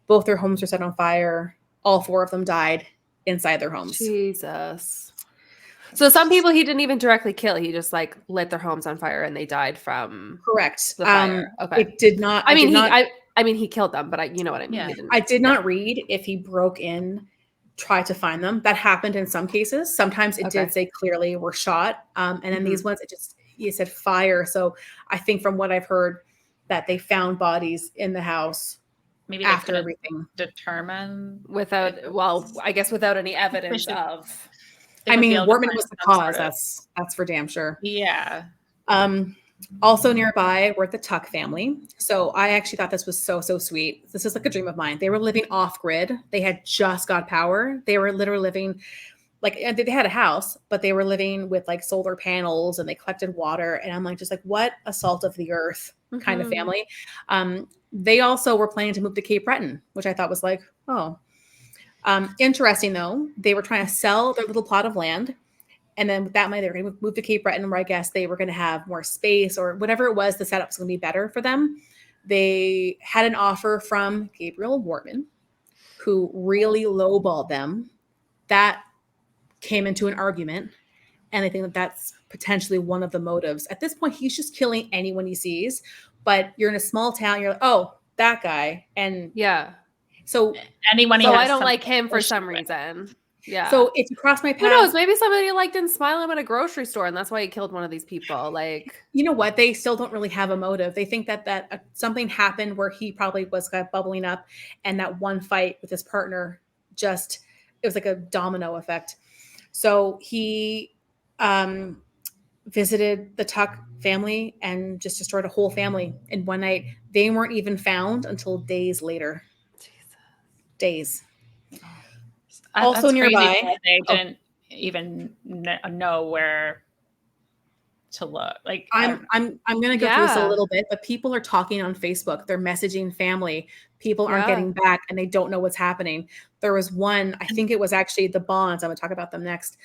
Both their homes were set on fire. All 4 of them died inside their homes. Jesus. So some people he didn't even directly kill. He just lit their homes on fire and they died from correct the fire. Okay. It did not. I mean, he killed them, but you know what I mean. Yeah. I did not read if he broke in, tried to find them. That happened in some cases. Sometimes it did say clearly were shot. And then these ones, he said fire. So I think from what I've heard that they found bodies in the house. Maybe after everything determined without any evidence of. I mean, Wortman was the cause. That's for damn sure. Yeah. Also nearby were the Tuck family. So I actually thought this was so sweet. This is like a dream of mine. They were living off grid. They had just got power. They were literally living they had a house, but they were living with like solar panels and they collected water. And I'm just like, what a salt of the earth kind of family. They also were planning to move to Cape Breton, which I thought was like, oh. Interesting though, they were trying to sell their little plot of land, and then with that money they were going to move to Cape Breton, where I guess they were going to have more space or whatever it was. The setup was going to be better for them. They had an offer from Gabriel Wortman, who really lowballed them. That came into an argument, and I think that that's potentially one of the motives. At this point, he's just killing anyone he sees. But you're in a small town, you're like, oh, that guy, and yeah. So anyone. So I don't like him for some reason. Yeah. So if you cross my path, who knows? Maybe somebody didn't smile at him at a grocery store, and that's why he killed one of these people. You know what? They still don't really have a motive. They think that something happened where he probably was bubbling up, and that one fight with his partner it was like a domino effect. So he visited the Tuck family and just destroyed a whole family in one night. They weren't even found until days later. Days. Also nearby, they didn't even know where to look. I'm going to go through this a little bit, but people are talking on Facebook. They're messaging family. People aren't getting back, and they don't know what's happening. There was one, I think it was actually the Bonds. I'm going to talk about them next.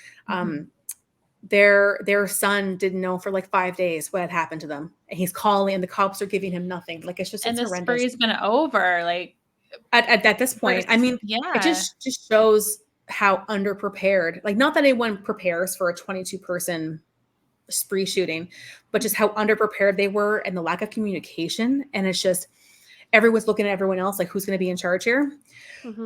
Their son didn't know for 5 days what had happened to them, and he's calling, and the cops are giving him nothing. It's just and it's the spree's been over. At this point, I mean, it just shows how underprepared, not that anyone prepares for a 22-person spree shooting, but just how underprepared they were and the lack of communication. And it's just, everyone's looking at everyone else, who's going to be in charge here.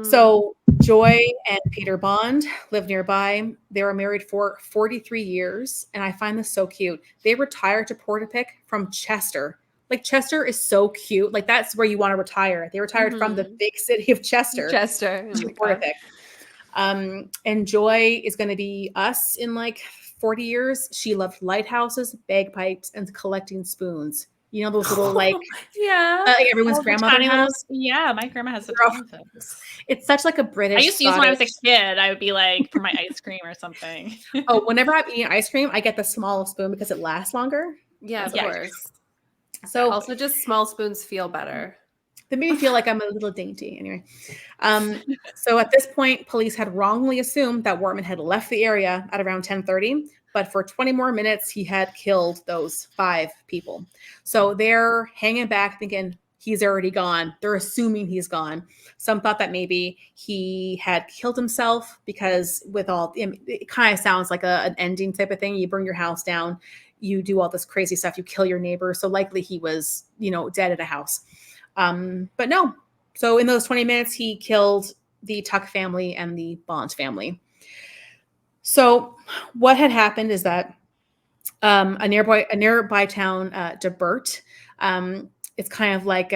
So Joy and Peter Bond live nearby. They were married for 43 years. And I find this so cute. They retired to Portapique from Chester. Chester is so cute. That's where you want to retire. They retired from the big city of Chester. To Portapique. And Joy is going to be us in 40 years. She loved lighthouses, bagpipes, and collecting spoons. You know, those little everyone's grandmother has. Yeah, my grandma has those. It's such a British. I used to use when I was a kid. I would be for my ice cream or something. Oh, whenever I'm eating ice cream, I get the small spoon because it lasts longer. Yeah, of course. So also just small spoons feel better. They made me feel like I'm a little dainty. Anyway. So at this point, police had wrongly assumed that Wortman had left the area at around 10:30, but for 20 more minutes, he had killed those 5 people. So they're hanging back thinking he's already gone. They're assuming he's gone. Some thought that maybe he had killed himself because it kind of sounds like an ending type of thing. You burn your house down, you do all this crazy stuff, you kill your neighbor. So likely he was, dead at a house. But no. So in those 20 minutes, he killed the Tuck family and the Bond family. So what had happened is that a nearby town, DeBert, it's kind of like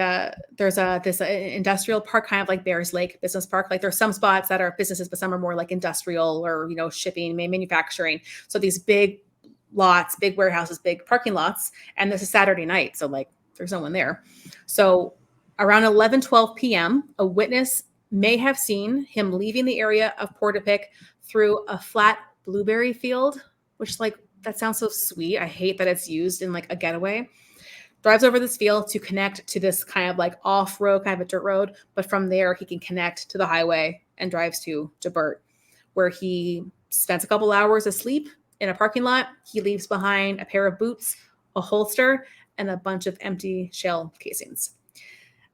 there's this industrial park, kind of like Bears Lake Business Park. Like there's some spots that are businesses, but some are more like industrial or shipping, manufacturing. So these big lots, big warehouses, big parking lots, and this is Saturday night, so like there's no one there. So around 11:12 p.m., a witness may have seen him leaving the area of Portapique through a flat blueberry field, which that sounds so sweet. I hate that it's used in like a getaway. Drives over this field to connect to this kind of like off-road, kind of a dirt road. But from there, he can connect to the highway and drives to DeBert, where he spends a couple hours asleep in a parking lot. He leaves behind a pair of boots, a holster, and a bunch of empty shell casings.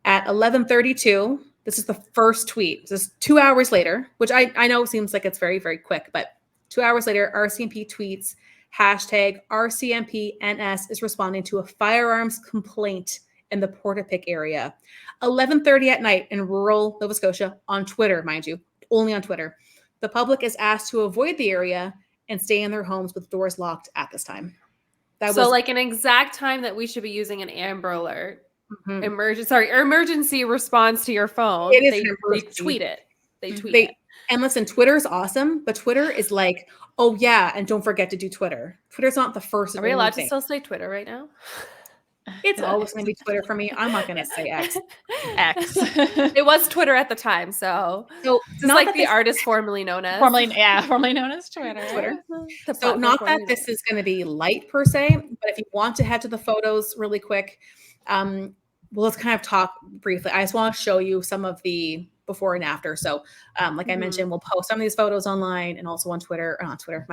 At 11:32, this is the first tweet. This is 2 hours later, which I know seems like it's very, very quick, but 2 hours later, RCMP tweets, #RCMPNS is responding to a firearms complaint in the Portapique area. 11:30 at night in rural Nova Scotia, on Twitter, mind you, only on Twitter. The public is asked to avoid the area and stay in their homes with doors locked at this time. That was like an exact time that we should be using an Amber Alert. Emergency response to your phone. They tweet it. They tweet it. And listen, Twitter is awesome, but Twitter is like, oh yeah, and don't forget to do Twitter. Twitter's not the first. Are we allowed to still say Twitter right now? It's always going to be Twitter for me. I'm not going to say X. It was Twitter at the time, so it's like the artist formerly known as Twitter. So not that this is going to be light per se, but if you want to head to the photos really quick, let's kind of talk briefly. I just want to show you some of the before and after. So I mentioned, we'll post some of these photos online and also on Twitter, on Instagram,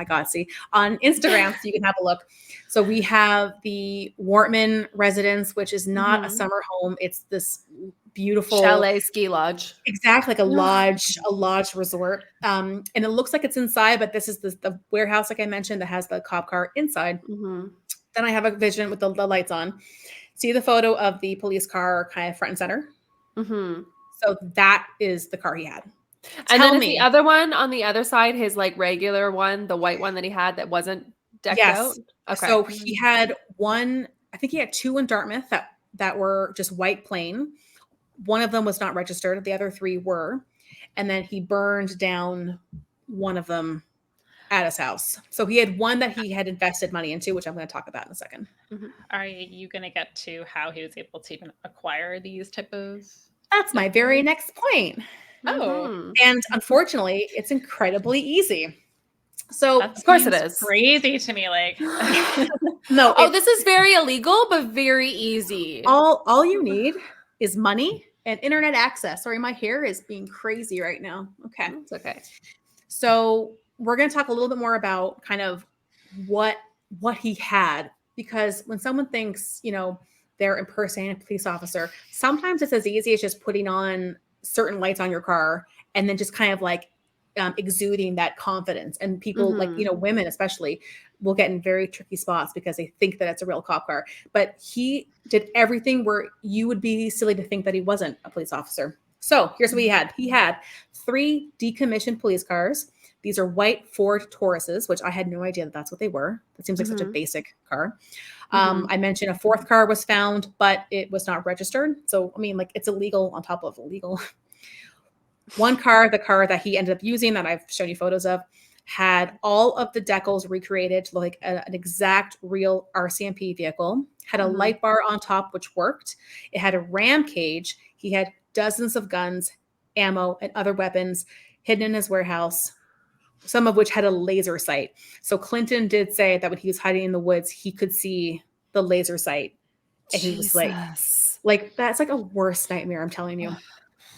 so you can have a look. So we have the Wortman residence, which is not a summer home. It's this beautiful chalet ski lodge. Exactly, like a lodge resort. And it looks like it's inside, but this is the warehouse, like I mentioned, that has the cop car inside. Then I have a vision with the lights on. See the photo of the police car kind of front and center? So that is the car he had. And then the other one on the other side, his like regular one, the white one that he had that wasn't decked out? Okay. So he had one, I think he had two in Dartmouth that were just white plain. One of them was not registered. The other three were. And then he burned down one of them at his house. So he had one that he had invested money into, which I'm going to talk about in a second. Are you going to get to how he was able to even acquire these type of... That's my very next point. Oh. And unfortunately, it's incredibly easy. So of course it is. Crazy to me, like no. This is very illegal, but very easy. All you need is money and internet access. Sorry, my hair is being crazy right now. Okay. It's okay. So we're going to talk a little bit more about kind of what he had, because when someone thinks, they're impersonating a police officer, sometimes it's as easy as just putting on certain lights on your car and then just kind of like exuding that confidence. And people like, women especially will get in very tricky spots because they think that it's a real cop car. But he did everything where you would be silly to think that he wasn't a police officer. So here's what he had. He had 3 decommissioned police cars. These are white Ford Tauruses, which I had no idea that that's what they were. That seems like such a basic car. I mentioned a 4th car was found, but it was not registered. So, I mean, like, it's illegal on top of illegal. One car, the car that he ended up using that I've shown you photos of, had all of the decals recreated to look like an exact real RCMP vehicle, had a light bar on top, which worked. It had a ram cage. He had dozens of guns, ammo, and other weapons hidden in his warehouse, some of which had a laser sight. So Clinton did say that when he was hiding in the woods, he could see the laser sight. And he was like, that's like a worst nightmare, I'm telling you.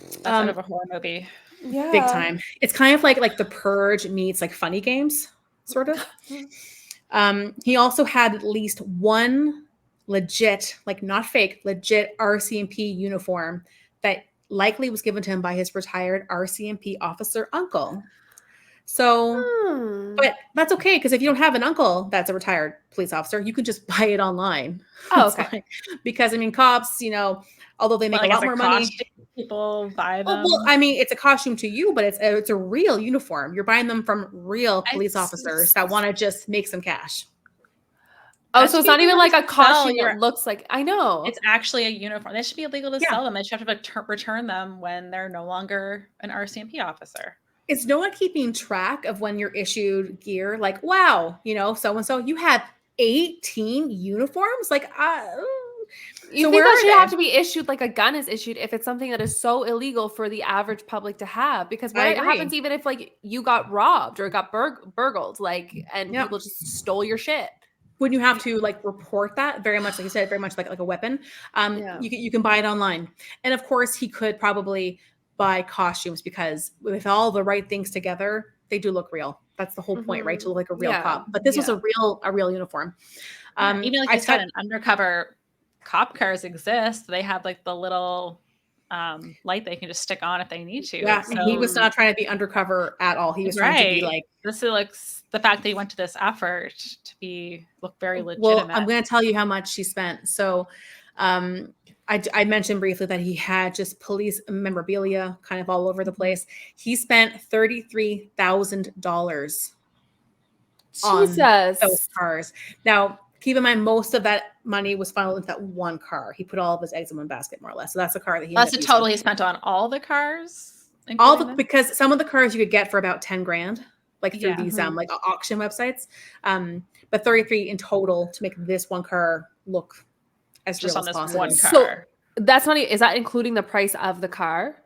That's out of a horror movie. Yeah. Big time. It's kind of like The Purge meets like Funny Games, sort of. He also had at least one legit, like not fake, legit RCMP uniform that likely was given to him by his retired RCMP officer uncle. So, but that's okay, because if you don't have an uncle that's a retired police officer, you can just buy it online. Oh, okay. Because I mean, cops, although they make a lot more money, people buy them. Well, I mean, it's a costume to you, but it's a real uniform. You're buying them from real police officers that want to just make some cash. Oh, so it's not even like a costume that looks like, I know. It's actually a uniform. They should be illegal to sell them. They should have to return them when they're no longer an RCMP officer. Is no one keeping track of when you're issued gear? Like, wow, so-and-so, you had 18 uniforms? Like, you think that should have to be issued like a gun is issued if it's something that is so illegal for the average public to have? Because what happens even if like you got robbed or got burgled, like, and people just stole your shit? When you have to like report that, very much like you said, very much like a weapon, you can buy it online. And of course he could probably buy costumes, because with all the right things together, they do look real. That's the whole point, right? To look like a real cop. But this was a real uniform. Even like you said, an undercover cop cars exist. They have like the little light they can just stick on if they need to. Yeah, so, he was not trying to be undercover at all. He was trying to be like, this looks, the fact that he went to this effort to look very legitimate. Well, I'm going to tell you how much she spent. So I mentioned briefly that he had just police memorabilia kind of all over the place. He spent $33,000 on those cars. Now, keep in mind, most of that money was funneled into that one car. He put all of his eggs in one basket, more or less. So that's the car that he. That's the total he spent on all the cars. Because some of the cars you could get for about $10,000, like through these like auction websites. But 33 in total to make this one car look as just real on as this possible. one car. So that's not. Is that including the price of the car?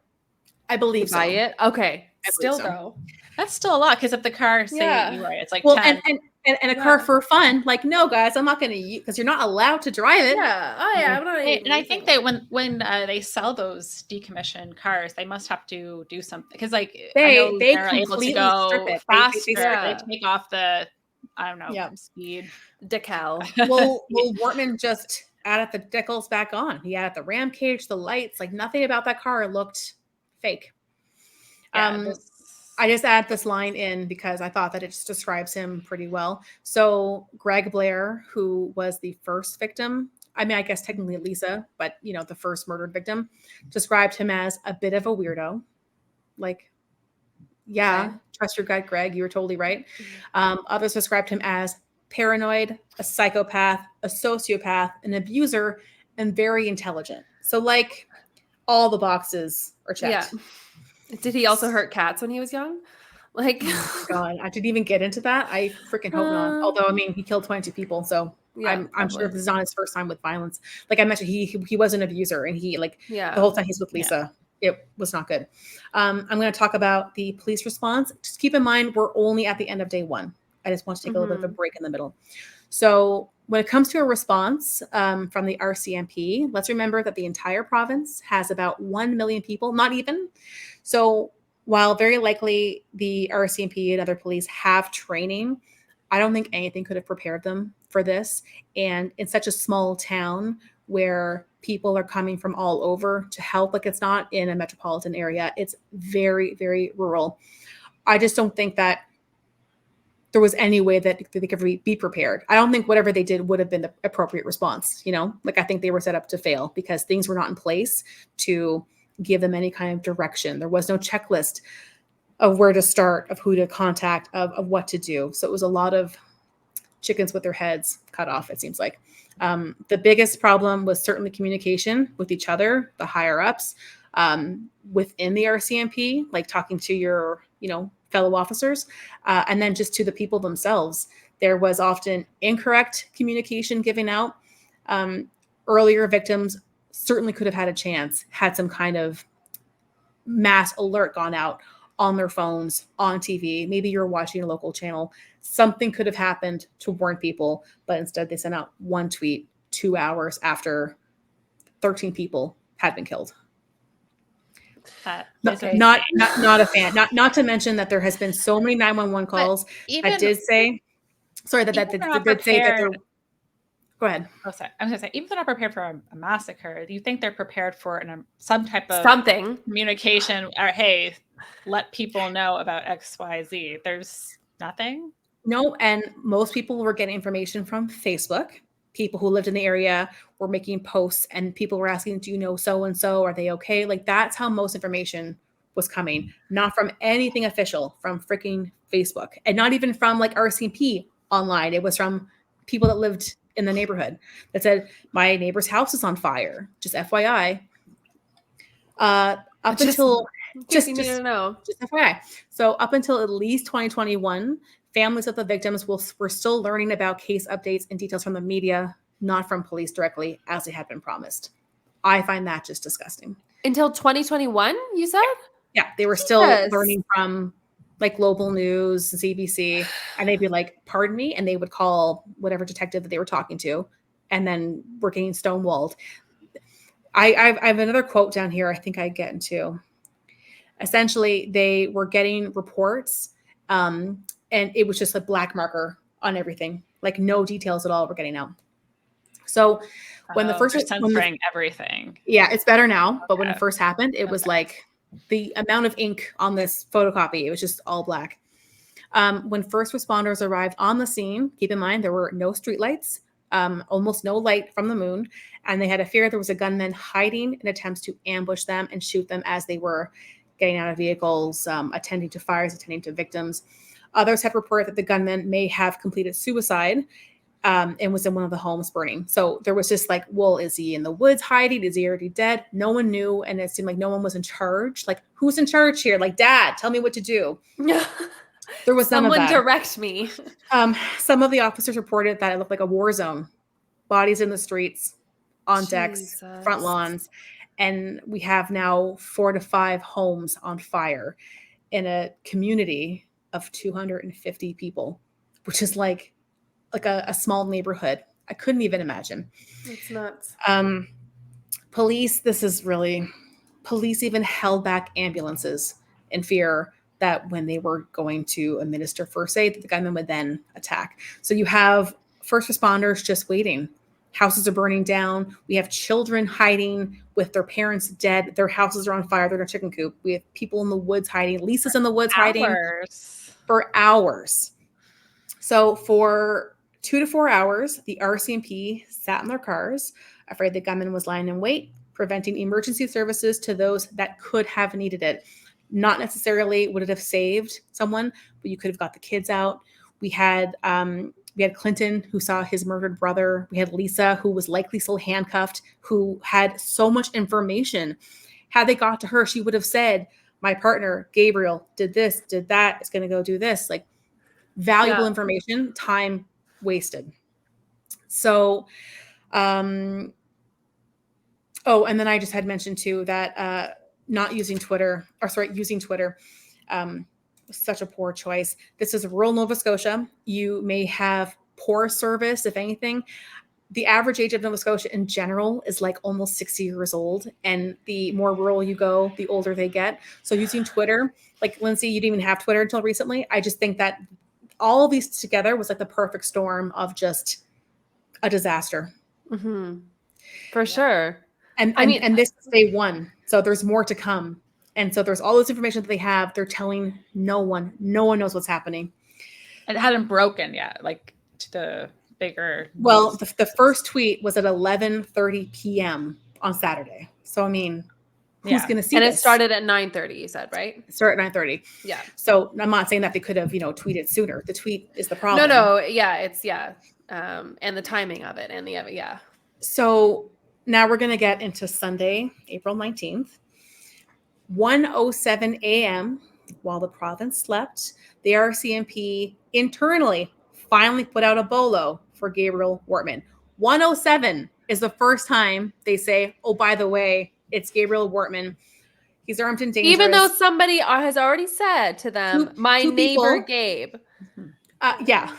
I believe so. Buy it. Okay. Still though, that's still a lot, because if the car say you're right, it's like 10. And a car for fun, like, no, guys, I'm not going to use, because you're not allowed to drive it. Yeah. Oh, yeah. I'm not. And I think that when they sell those decommissioned cars, they must have to do something, because like they're able to go faster. They take off the speed decal. Well, Wortman just added the decals back on. He added the ram cage, the lights, like nothing about that car looked fake. I just add this line in because I thought that it just describes him pretty well. So Greg Blair, who was the first victim, I mean, I guess technically Lisa, but the first murdered victim, described him as a bit of a weirdo. Like, trust your gut, Greg. You were totally right. Others described him as paranoid, a psychopath, a sociopath, an abuser, and very intelligent. So like all the boxes are checked. Yeah. Did he also hurt cats when he was young? Like, oh God, I didn't even get into that. I freaking hope not. Although, I mean, he killed 22 people, so I'm sure this is not his first time with violence. Like I mentioned, he was an abuser, and he the whole time he's with Lisa, it was not good. I'm going to talk about the police response. Just keep in mind, we're only at the end of day one. I just want to take a little bit of a break in the middle. So when it comes to a response from the RCMP, let's remember that the entire province has about 1 million people, not even. So while very likely the RCMP and other police have training, I don't think anything could have prepared them for this. And in such a small town where people are coming from all over to help, like it's not in a metropolitan area, it's very, very rural. I just don't think that there was any way that they could be prepared. I don't think whatever they did would have been the appropriate response. Like I think they were set up to fail because things were not in place to give them any kind of direction. There was no checklist of where to start, of who to contact, of what to do. So it was a lot of chickens with their heads cut off, it seems like. The biggest problem was certainly communication with each other, the higher ups, within the RCMP, like talking to your, fellow officers, and then just to the people themselves. There was often incorrect communication given out. Earlier victims certainly could have had a chance, had some kind of mass alert gone out on their phones, on TV. Maybe you're watching a local channel. Something could have happened to warn people, but instead they sent out one tweet 2 hours after 13 people had been killed. Not a fan. Not to mention that there has been so many 911 calls. I did say, sorry, that did say that they're. Go ahead. Oh, sorry. I was going to say, even if they're not prepared for a massacre, do you think they're prepared for some type of communication? Or, hey, let people know about X, Y, Z. There's nothing? No, and most people were getting information from Facebook. People who lived in the area were making posts, and people were asking, do you know so-and-so? Are they okay? Like, that's how most information was coming, not from anything official, from freaking Facebook, and not even from like RCMP online. It was from people that lived in the neighborhood that said, my neighbor's house is on fire. Just FYI. Just FYI. So up until at least 2021, families of the victims were still learning about case updates and details from the media, not from police directly, as they had been promised. I find that just disgusting. Until 2021, you said? Yeah, they were still learning from like local news, CBC, and they'd be like, pardon me, and they would call whatever detective that they were talking to, and then we're getting stonewalled. I have another quote down here I think I get into. Essentially, they were getting reports, and it was just a black marker on everything, like no details at all were getting out. So when the first censoring everything. Yeah, it's better now, but when it first happened, it was like the amount of ink on this photocopy, it was just all black. When first responders arrived on the scene, keep in mind there were no streetlights, almost no light from the moon, and they had a fear there was a gunman hiding in attempts to ambush them and shoot them as they were getting out of vehicles, attending to fires, attending to victims. Others had reported that the gunman may have completed suicide and was in one of the homes burning. So there was just like, well, is he in the woods hiding? Is he already dead? No one knew. And it seemed like no one was in charge. Like, who's in charge here? Like, Dad, tell me what to do. There was none of that. Someone direct me. Some of the officers reported that it looked like a war zone. Bodies in the streets, on decks, front lawns. And we have now 4 to 5 homes on fire in a community of 250 people, which is like a small neighborhood. I couldn't even imagine. It's nuts. Police even held back ambulances in fear that when they were going to administer first aid, that the gunman would then attack. So you have first responders just waiting. Houses are burning down. We have children hiding with their parents dead. Their houses are on fire. They're in a chicken coop. We have people in the woods hiding. Lisa's in the woods hiding for hours. So for 2 to 4 hours, the RCMP sat in their cars, afraid the gunman was lying in wait, preventing emergency services to those that could have needed it. Not necessarily would it have saved someone, but you could have got the kids out. We had Clinton, who saw his murdered brother. We had Lisa, who was likely still handcuffed, who had so much information. Had they got to her, she would have said, my partner, Gabriel, did this, did that, is going to go do this. Like, valuable information, time wasted. So, and then I just had mentioned too that using Twitter was such a poor choice. This is rural Nova Scotia. You may have poor service, if anything. The average age of Nova Scotia in general is like almost 60 years old. And the more rural you go, the older they get. So using Twitter, like Lindsay, you didn't even have Twitter until recently. I just think that all of these together was like the perfect storm of just a disaster. Mm-hmm. For sure. And this is day 1. So there's more to come. And so there's all this information that they have. They're telling no one. No one knows what's happening. It hadn't broken yet, like to the bigger. Well, the first tweet was at 11:30 p.m. on Saturday. So, I mean, who's going to see this? And it started at 9:30, you said, right? It started at 9:30. Yeah. So I'm not saying that they could have, tweeted sooner. The tweet is the problem. No. Yeah, it's, and the timing of it and yeah. So now we're going to get into Sunday, April 19th. 1:07 a.m., while the province slept, the RCMP internally finally put out a bolo for Gabriel Wortman. 1:07 is the first time they say, oh, by the way, it's Gabriel Wortman. He's armed and dangerous. Even though somebody has already said to them, my neighbor, Gabe. Yeah.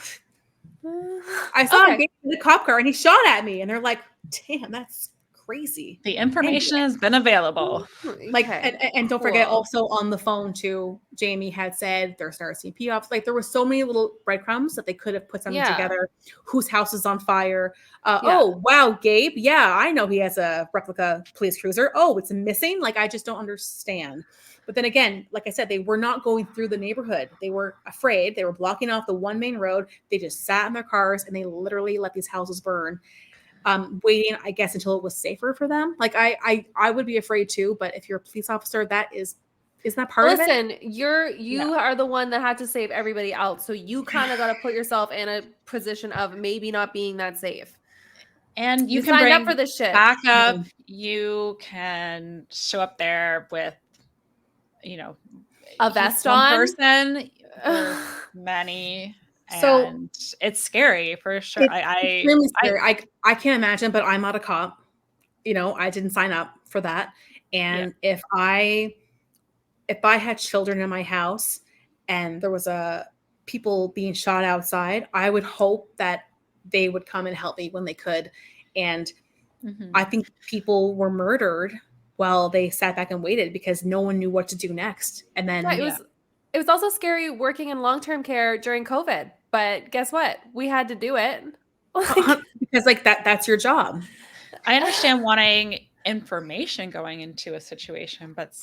I saw Gabe in the cop car and he shot at me. And they're like, damn, that's crazy. The information has been available. Like, and don't forget, also on the phone too, Jamie had said there's an RCMP office. Like, there were so many little breadcrumbs that they could have put something together. Whose house is on fire? Oh, wow, Gabe. Yeah, I know he has a replica police cruiser. Oh, it's missing. Like, I just don't understand. But then again, like I said, they were not going through the neighborhood. They were afraid. They were blocking off the one main road. They just sat in their cars and they literally let these houses burn, waiting, I guess, until it was safer for them. Like, I would be afraid too. But if you're a police officer, isn't that part of it? Listen, you are the one that had to save everybody else. So you kind of got to put yourself in a position of maybe not being that safe. And you can bring up for this shit. Backup. You can show up there with, a vest on. One person, many. So it's scary for sure. It's really scary. I can't imagine, but I'm not a cop. I didn't sign up for that. And if I had children in my house and there was people being shot outside, I would hope that they would come and help me when they could. And I think people were murdered while they sat back and waited because no one knew what to do next. And then it was also scary working in long-term care during COVID. But guess what? We had to do it. Because that's your job. I understand wanting information going into a situation, but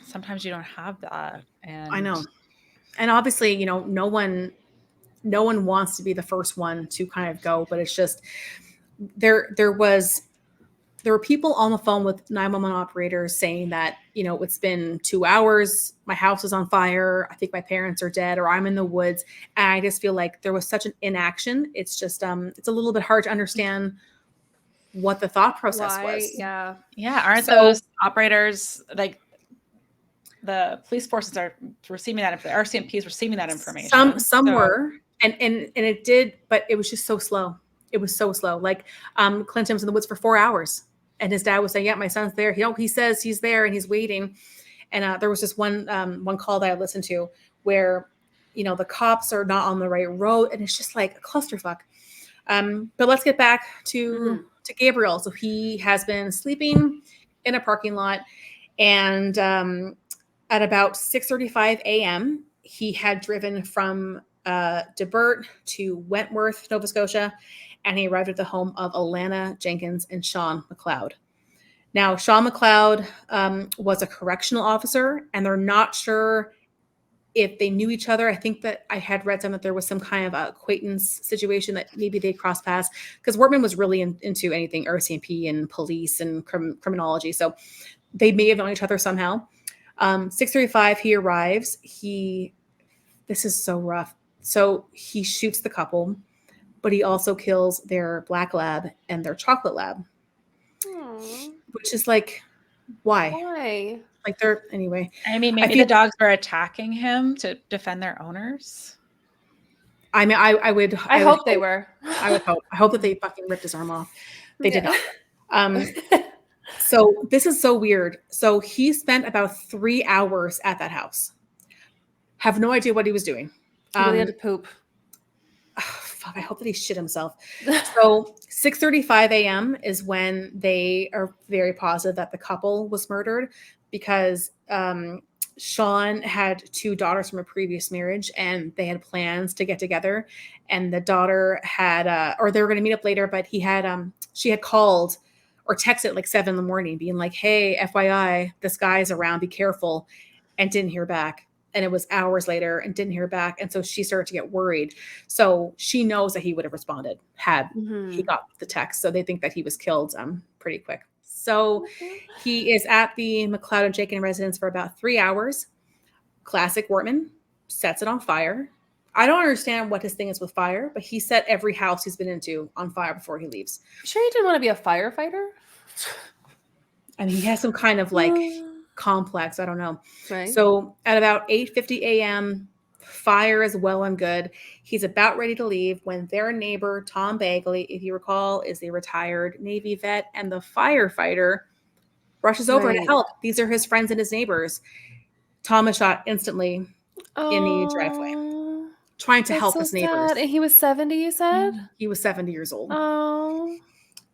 sometimes you don't have that. And I know. And obviously, no one wants to be the first one to kind of go, but it's just there were people on the phone with 911 operators saying that, it's been 2 hours. My house is on fire. I think my parents are dead, or I'm in the woods. And I just feel like there was such an inaction. It's just, it's a little bit hard to understand what the thought process was. Yeah. Yeah. Aren't those operators, like, the police forces are receiving that, the RCMP is receiving that information. Some were, and it did, but it was just so slow. It was so slow. Like, Clinton was in the woods for 4 hours. And his dad was saying, yeah, my son's there. He says he's there and he's waiting. And there was just one call that I listened to where, the cops are not on the right road. And it's just like a clusterfuck. But let's get back to Gabriel. So he has been sleeping in a parking lot. And at about 6:35 a.m., he had driven from DeBert to Wentworth, Nova Scotia. And he arrived at the home of Alana Jenkins and Sean McLeod. Now, Sean McLeod was a correctional officer, and they're not sure if they knew each other. I think that I had read that there was some kind of acquaintance situation that maybe they crossed paths, because Wortman was really into anything RCMP and police and criminology. So they may have known each other somehow. 6:35, he arrives. This is so rough. So he shoots the couple, but he also kills their black lab and their chocolate lab. Aww. Which is like, why? Why? Like, anyway. I mean, maybe the dogs were attacking him to defend their owners. I mean, I would hope they were. I would hope. I hope that they fucking ripped his arm off. They did not. So this is so weird. So he spent about 3 hours at that house. Have no idea what he was doing. He really had to poop. Fuck, I hope that he shit himself. So 6:35 a.m. is when they are very positive that the couple was murdered, because Sean had 2 daughters from a previous marriage, and they had plans to get together. And the daughter had, or they were going to meet up later, but she had called or texted like 7 a.m, being like, hey, FYI, this guy's around, be careful, and didn't hear back. And it was hours later and didn't hear back. And so she started to get worried. So she knows that he would have responded had he got the text. So they think that he was killed pretty quick. So he is at the McLeod and Jenkins residence for about 3 hours. Classic Wortman, sets it on fire. I don't understand what his thing is with fire, but he set every house he's been into on fire before he leaves. I'm sure he didn't want to be a firefighter? And he has some kind of like complex, I don't know. Right. So at about 8:50 a.m., fire is well and good. He's about ready to leave when their neighbor, Tom Bagley, if you recall, is a retired Navy vet, and the firefighter rushes over to help. These are his friends and his neighbors. Tom is shot instantly in the driveway, trying to help his neighbors. Sad. And he was 70, you said? He was 70 years old. Oh.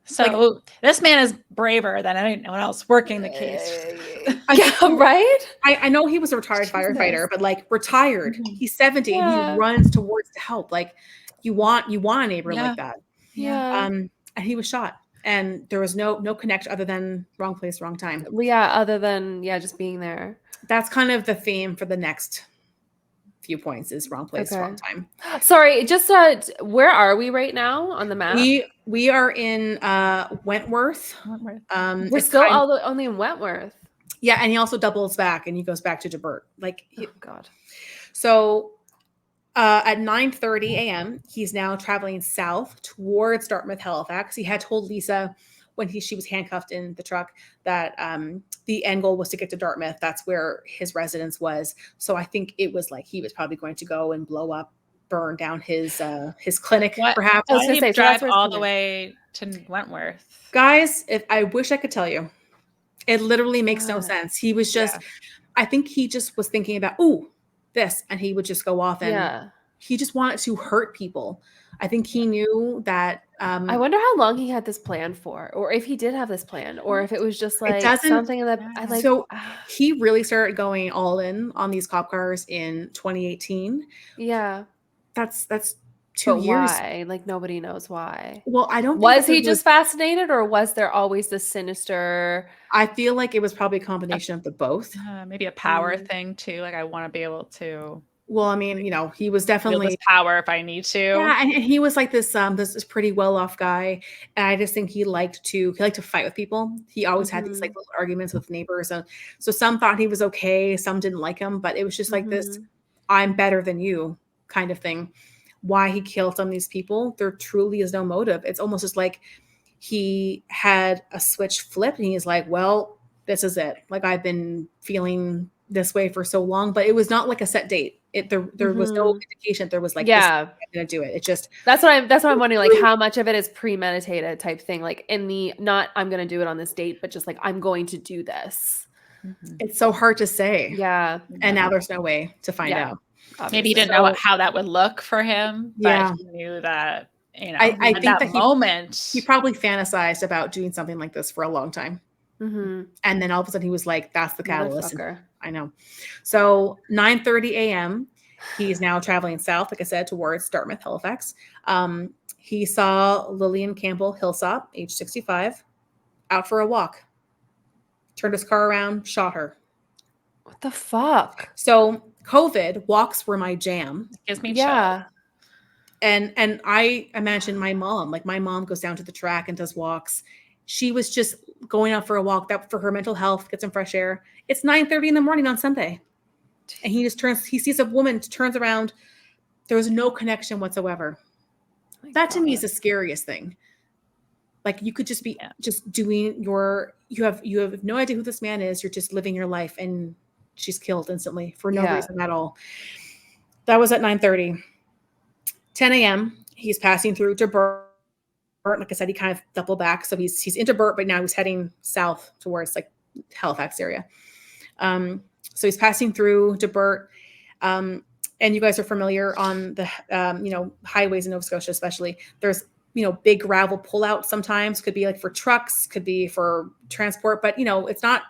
So this man is braver than anyone else working the case. Right? I know he was a retired firefighter, but like retired. He's 70 and he runs towards to help. Like you want a neighbor like that. Yeah. And he was shot. And there was no connection other than wrong place, wrong time. Yeah, other than just being there. That's kind of the theme for the next few points is wrong place, wrong time. Sorry, just where are we right now on the map? We are in Wentworth. We're still only in Wentworth. Yeah, and he also doubles back and he goes back to Debert. God. So at 9:30 a.m., he's now traveling south towards Dartmouth, Halifax. He had told Lisa when she was handcuffed in the truck that the end goal was to get to Dartmouth. That's where his residence was. So I think it was like he was probably going to go and burn down his clinic, perhaps. I was going to say, drive all the way to Wentworth. Guys, I wish I could tell you. It literally makes no sense. He was just, I think he just was thinking about, this, and he would just go off and he just wanted to hurt people. I think he knew that. I wonder how long he had this plan for, or if he did have this plan, or if it was just like something that So he really started going all in on these cop cars in 2018. Yeah. That's 2 years. Why? Like nobody knows why. Well, I don't. Was he just fascinated, or was there always this sinister? I feel like it was probably a combination of the both. Maybe a power thing too. Like I want to be able to. Well, I mean, he was definitely this power if I need to. Yeah, and he was like this pretty well-off guy, and I just think he liked to fight with people. He always had these like little arguments with neighbors, and so some thought he was okay, some didn't like him, but it was just like this, I'm better than you kind of thing. Why he killed some of these people, there truly is no motive. It's almost just like he had a switch flipped, and he's like, well, this is it. Like I've been feeling this way for so long, but it was not like a set date. There was no indication. There was like, I'm gonna do it. It just that's what I'm wondering. Like how much of it is premeditated type thing. Like in the not I'm gonna do it on this date, but just like I'm going to do this. It's so hard to say. Yeah, and now there's no way to find out. Obviously. Maybe he didn't know how that would look for him, but he knew that. I think that moment he probably fantasized about doing something like this for a long time. And then all of a sudden he was like, that's the catalyst. I know. So 9:30 a.m. he's now traveling south, like I said, towards Dartmouth, Halifax. He saw Lillian Campbell Hillsop, age 65, out for a walk. Turned his car around, shot her. What the fuck? So COVID, walks were my jam. It gives me chills. And I imagine my mom goes down to the track and does walks. She was just going out for a walk that for her mental health, get some fresh air. It's 9:30 in the morning on Sunday. And he sees a woman, turns around. There was no connection whatsoever. That to me is the scariest thing. Like you could just be just doing you have no idea who this man is. You're just living your life and she's killed instantly for no reason at all. That was at 9:30. 10 a.m. He's passing through Debert. Like I said, he kind of doubled back. So he's in Debert, but now he's heading south towards like Halifax area. So he's passing through Debert. And you guys are familiar on the, highways in Nova Scotia, especially. There's, big gravel pullout sometimes. Could be like for trucks, could be for transport. But, it's not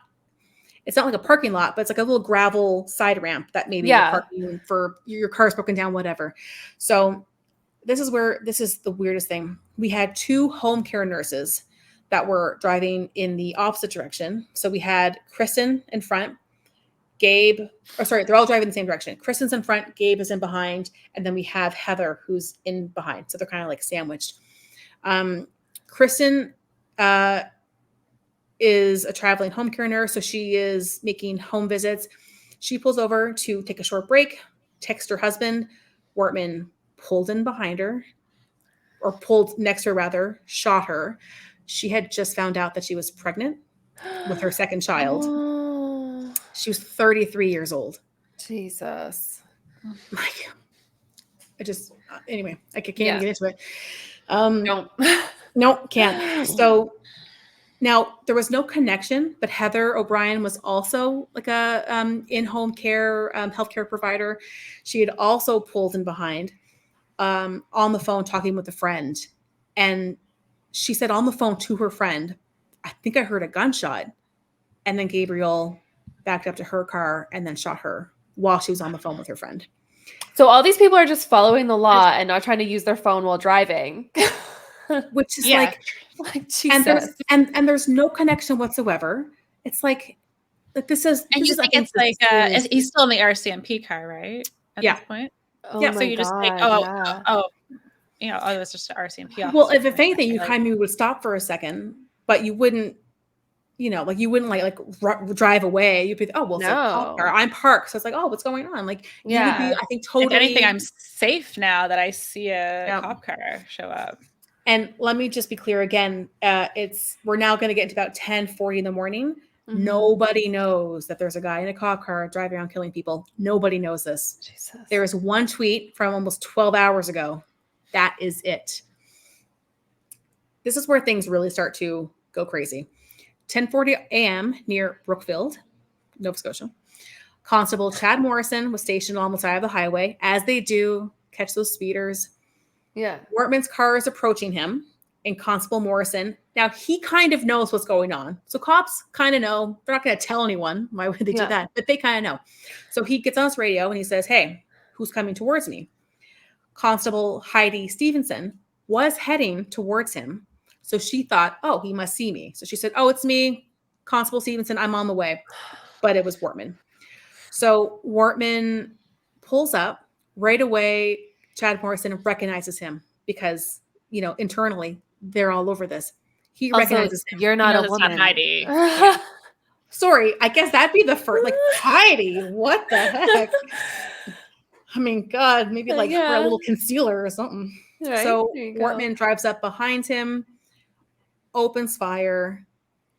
like a parking lot, but it's like a little gravel side ramp that maybe you're parking for your car's broken down, whatever. So this is the weirdest thing. We had 2 home care nurses that were driving in the opposite direction. So we had Kristen in front, they're all driving in the same direction. Kristen's in front, Gabe is in behind, and then we have Heather who's in behind. So they're kind of like sandwiched. Kristen is a traveling home care nurse, so she is making home visits. She pulls over to take a short break, text her husband. Wortman pulled in behind her, or pulled next to her rather, shot her. She had just found out that she was pregnant with her second child. Oh. She was 33 years old. Jesus. Like, anyway, I can't even get into it. No, can't. So now there was no connection, but Heather O'Brien was also like a in-home care healthcare provider. She had also pulled in behind on the phone talking with a friend, and she said on the phone to her friend, I think I heard a gunshot. And then Gabriel backed up to her car and then shot her while she was on the phone with her friend. So all these people are just following the law and not trying to use their phone while driving. Which is like Jesus. And there's no connection whatsoever. It's like this is. And this you is, think it's like he's still in the RCMP car, right? At this point. Oh yeah. So you just think, it was just an RCMP officer. Well, if anything, you kind of would stop for a second, but you wouldn't. You wouldn't like drive away. You'd be, it's a cop car. I'm parked, so it's like, what's going on? Like, you would be, I think, totally. If anything, I'm safe now that I see a cop car show up. And let me just be clear again. We're now going to get into about 10:40 in the morning. Mm-hmm. Nobody knows that there's a guy in a cop car driving around killing people. Nobody knows this. Jesus. There is one tweet from almost 12 hours ago. That is it. This is where things really start to go crazy. 10:40 a.m. near Brookfield, Nova Scotia. Constable Chad Morrison was stationed on the side of the highway, as they do, catch those speeders. Yeah. Wortman's car is approaching him, and Constable Morrison, now he kind of knows what's going on. So cops kind of know. They're not going to tell anyone why would they do that, but they kind of know. So he gets on his radio and he says, hey, who's coming towards me? Constable Heidi Stevenson was heading towards him. So she thought, he must see me. So she said, it's me, Constable Stevenson. I'm on the way. But it was Wortman. So Wortman pulls up right away. Chad Morrison recognizes him because, internally they're all over this. He recognizes him. You're not a woman. Not Heidi. Sorry, I guess that'd be the first. Like, Heidi, what the heck? I mean, God, maybe for a little concealer or something. Right, so Wortman drives up behind him, opens fire.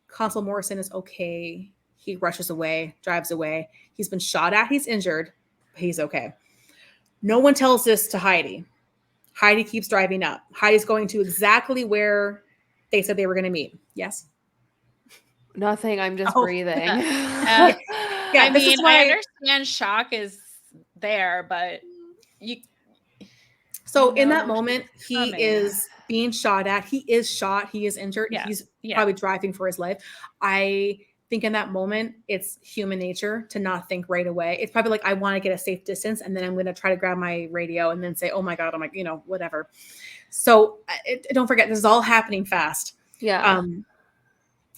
Constable Morrison is okay. He rushes away, drives away. He's been shot at. He's injured, but he's okay. No one tells this to Heidi. Heidi keeps driving up. Heidi's going to exactly where they said they were going to meet. Yes? Nothing. I'm just breathing. I understand shock is there, but So in that moment, he is being shot at. He is shot. He is injured. Yeah. He's probably driving for his life. I think in that moment, it's human nature to not think right away. It's probably like, I want to get a safe distance, and then I'm going to try to grab my radio and then say, oh my God, I'm like, whatever. So don't forget, this is all happening fast. Yeah.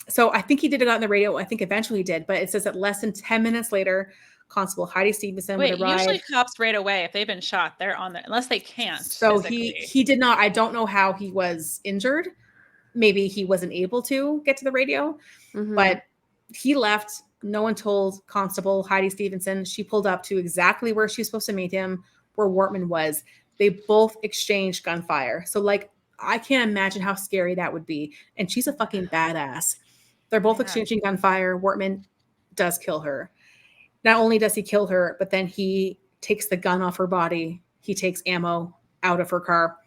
So I think he did it on the radio. I think eventually he did, but it says that less than 10 minutes later, Constable Heidi Stevenson would arrive. Usually cops right away, if they've been shot, they're on there, unless they can't. So he did not. I don't know how he was injured. Maybe he wasn't able to get to the radio, but he left. No one told Constable Heidi Stevenson. She pulled up to exactly where she was supposed to meet him, where Wortman was. They both exchanged gunfire. So I can't imagine how scary that would be. And she's a fucking badass. They're both exchanging gunfire. Wortman does kill her. Not only does he kill her, but then he takes the gun off her body. He takes ammo out of her car,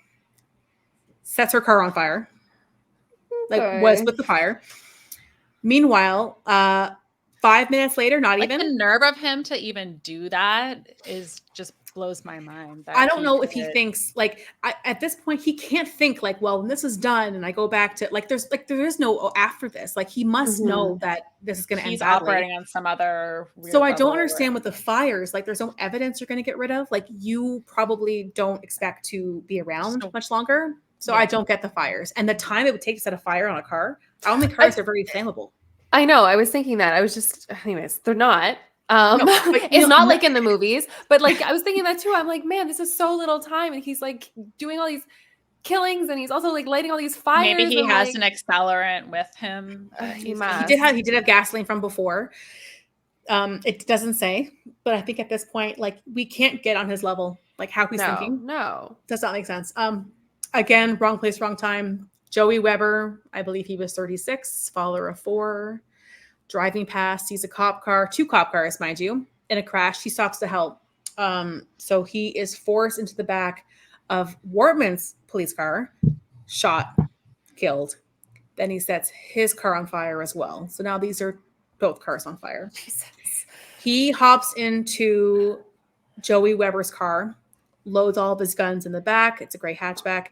sets her car on fire, was with the fire. Meanwhile, 5 minutes later, not even. The nerve of him to even do that is just blows my mind. I don't know if he thinks at this point, he can't think when this is done and I go back to there is no after this. He must know that this is going to end badly. He's operating on some other. So I don't understand with the fires. There's no evidence you're going to get rid of. You probably don't expect to be around much longer. So I don't get the fires and the time it would take to set a fire on a car. I don't think cars are very flammable. I know. I was thinking that. I was just, anyways, they're not. It's not like in the movies, but I was thinking that too. I'm like, man, this is so little time, and he's doing all these killings, and he's also lighting all these fires. Maybe he has an accelerant with him. He did have gasoline from before. It doesn't say, but I think at this point, we can't get on his level, how he's thinking. No, does not make sense. Again, wrong place, wrong time. Joey Weber, I believe he was 36, follower of 4. Driving past, sees a cop car, 2 cop cars, mind you, in a crash. He stops to help. So he is forced into the back of Wortman's police car, shot, killed. Then he sets his car on fire as well. So now these are both cars on fire. Jesus. He hops into Joey Weber's car, loads all of his guns in the back. It's a gray hatchback.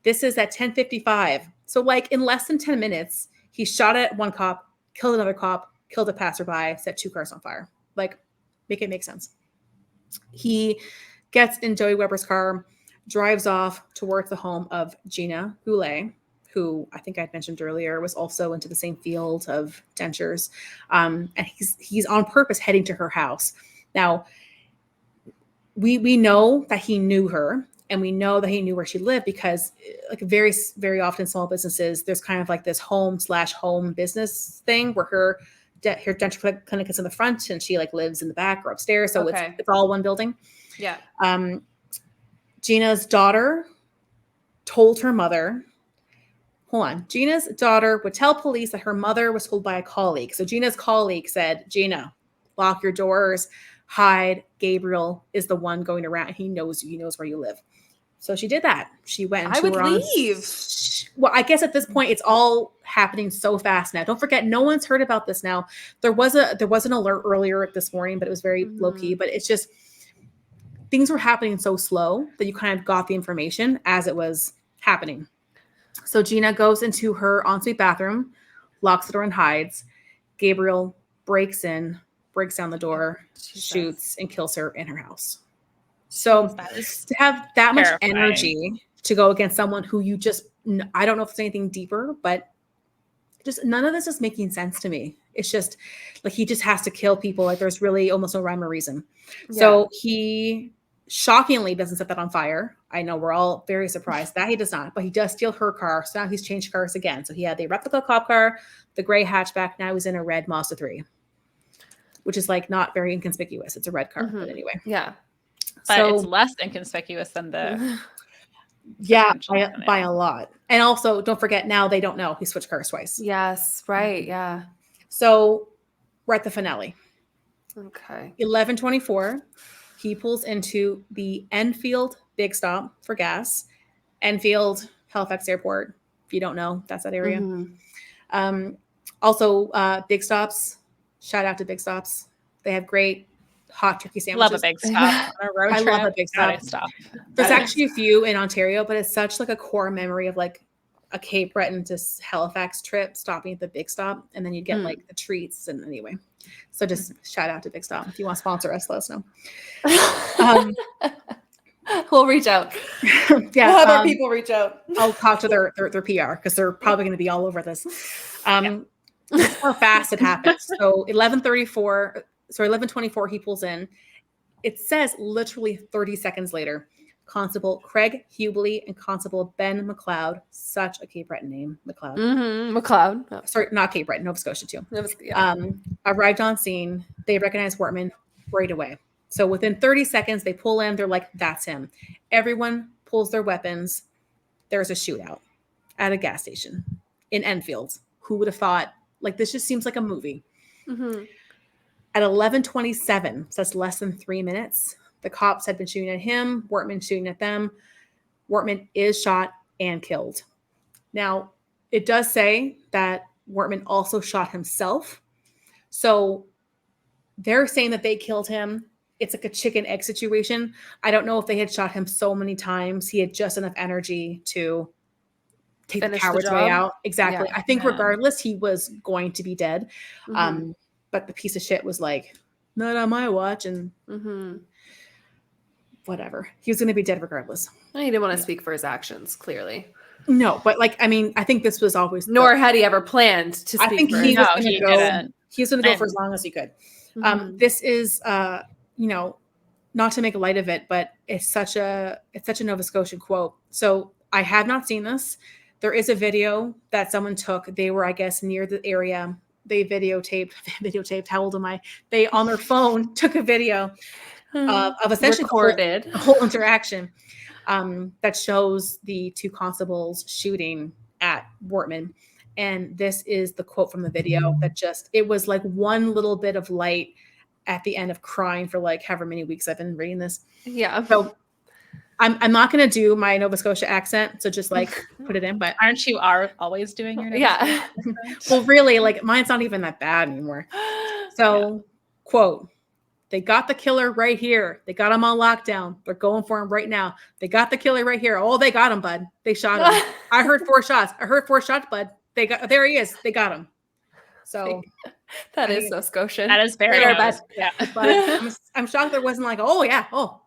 This is at 10:55. So like in less than 10 minutes, he shot at one cop, killed another cop, killed a passerby, set 2 cars on fire. Like, make it make sense. He gets in Joey Weber's car, drives off towards the home of Gina Goulet, who I think I'd mentioned earlier was also into the same field of dentures. And he's on purpose heading to her house. Now, we know that he knew her, and we know that he knew where she lived because like very, very often small businesses, there's kind of like this home/home business thing where her dental clinic is in the front and she like lives in the back or upstairs. So it's all one building. Yeah. Gina's daughter told her mother, Gina's daughter would tell police that her mother was told by a colleague. So Gina's colleague said, Gina, lock your doors, hide. Gabriel is the one going around. He knows you. He knows where you live. So she did that. She went into I would leave. Well, I guess at this point, it's all happening so fast now. Don't forget, no one's heard about this now. There was an alert earlier this morning, but it was very low key. But it's just things were happening so slow that you kind of got the information as it was happening. So Gina goes into her ensuite bathroom, locks the door and hides. Gabriel breaks down the door, shoots, and kills her in her house. So to have that much energy to go against someone who you just, I don't know if it's anything deeper, but just none of this is making sense to me. It's just like he just has to kill people. Like there's really almost no rhyme or reason. Yeah. So he shockingly doesn't set that on fire. I know we're all very surprised that he does not, but he does steal her car. So now he's changed cars again. So he had the replica cop car, the gray hatchback. Now he's in a red Mazda 3, which is like not very inconspicuous. It's a red car, but anyway. Yeah. But it's less inconspicuous than the by a lot. And also don't forget, now they don't know he switched cars twice. Yes, right. Yeah. So we're at the finale. Okay. 11:24. He pulls into the Enfield Big Stop for gas. Enfield, Halifax Airport. If you don't know, that's that area. Also, Big Stops. Shout out to Big Stops. They have great hot turkey sandwiches. Love a Big Stop on a road trip. I love a Big Stop. There's actually a few in Ontario, but it's such like a core memory of like a Cape Breton to Halifax trip, stopping at the Big Stop, and then you get like the treats. And anyway, so just shout out to Big Stop. If you want to sponsor us, let us know. We'll reach out. Yeah, we'll have our people reach out. I'll talk to their PR because they're probably going to be all over this. That's how fast it happens. So 11:24, he pulls in. It says literally 30 seconds later, Constable Craig Hubley and Constable Ben McLeod, such a Cape Breton name, McLeod. McLeod. Oh. Sorry, not Cape Breton, Nova Scotia too. Arrived on scene. They recognize Wortman right away. So within 30 seconds, they pull in. They're like, that's him. Everyone pulls their weapons. There's a shootout at a gas station in Enfield. Who would have thought? Like, this just seems like a movie. At 11:27, so that's less than 3 minutes, the cops had been shooting at him, Wortman shooting at them. Wortman is shot and killed. Now, it does say that Wortman also shot himself. So they're saying that they killed him. It's like a chicken egg situation. I don't know if they had shot him so many times, he had just enough energy to take the coward's way out. Exactly. Yeah. I think regardless, he was going to be dead. But the piece of shit was like, not on my watch. And whatever. He was going to be dead regardless. He didn't want to speak for his actions, clearly. No, but like, I mean, I think this was always. Nor had he ever planned to speak. I think he was going to go. He was going to go for as long as he could. This is, not to make light of it, but it's such a Nova Scotian quote. So I have not seen this. There is a video that someone took. They were, I guess, near the area. They videotaped. How old am I? They on their phone took a video of essentially recorded a whole interaction that shows the two constables shooting at Wortman. And this is the quote from the video that it was like one little bit of light at the end of crying for like however many weeks I've been reading this. Yeah. So I'm not going to do my Nova Scotia accent. So just like put it in, but aren't you always doing your Nova Scotia Well, really, like mine's not even that bad anymore. So quote, They got the killer right here. They got him on lockdown. They're going for him right now. They got the killer right here. Oh, they got him, bud. They shot him. I heard 4 shots. Bud. There he is. They got him. So that is so Scotian. That is very bad. Yeah. But I'm shocked there wasn't like, oh yeah. Oh.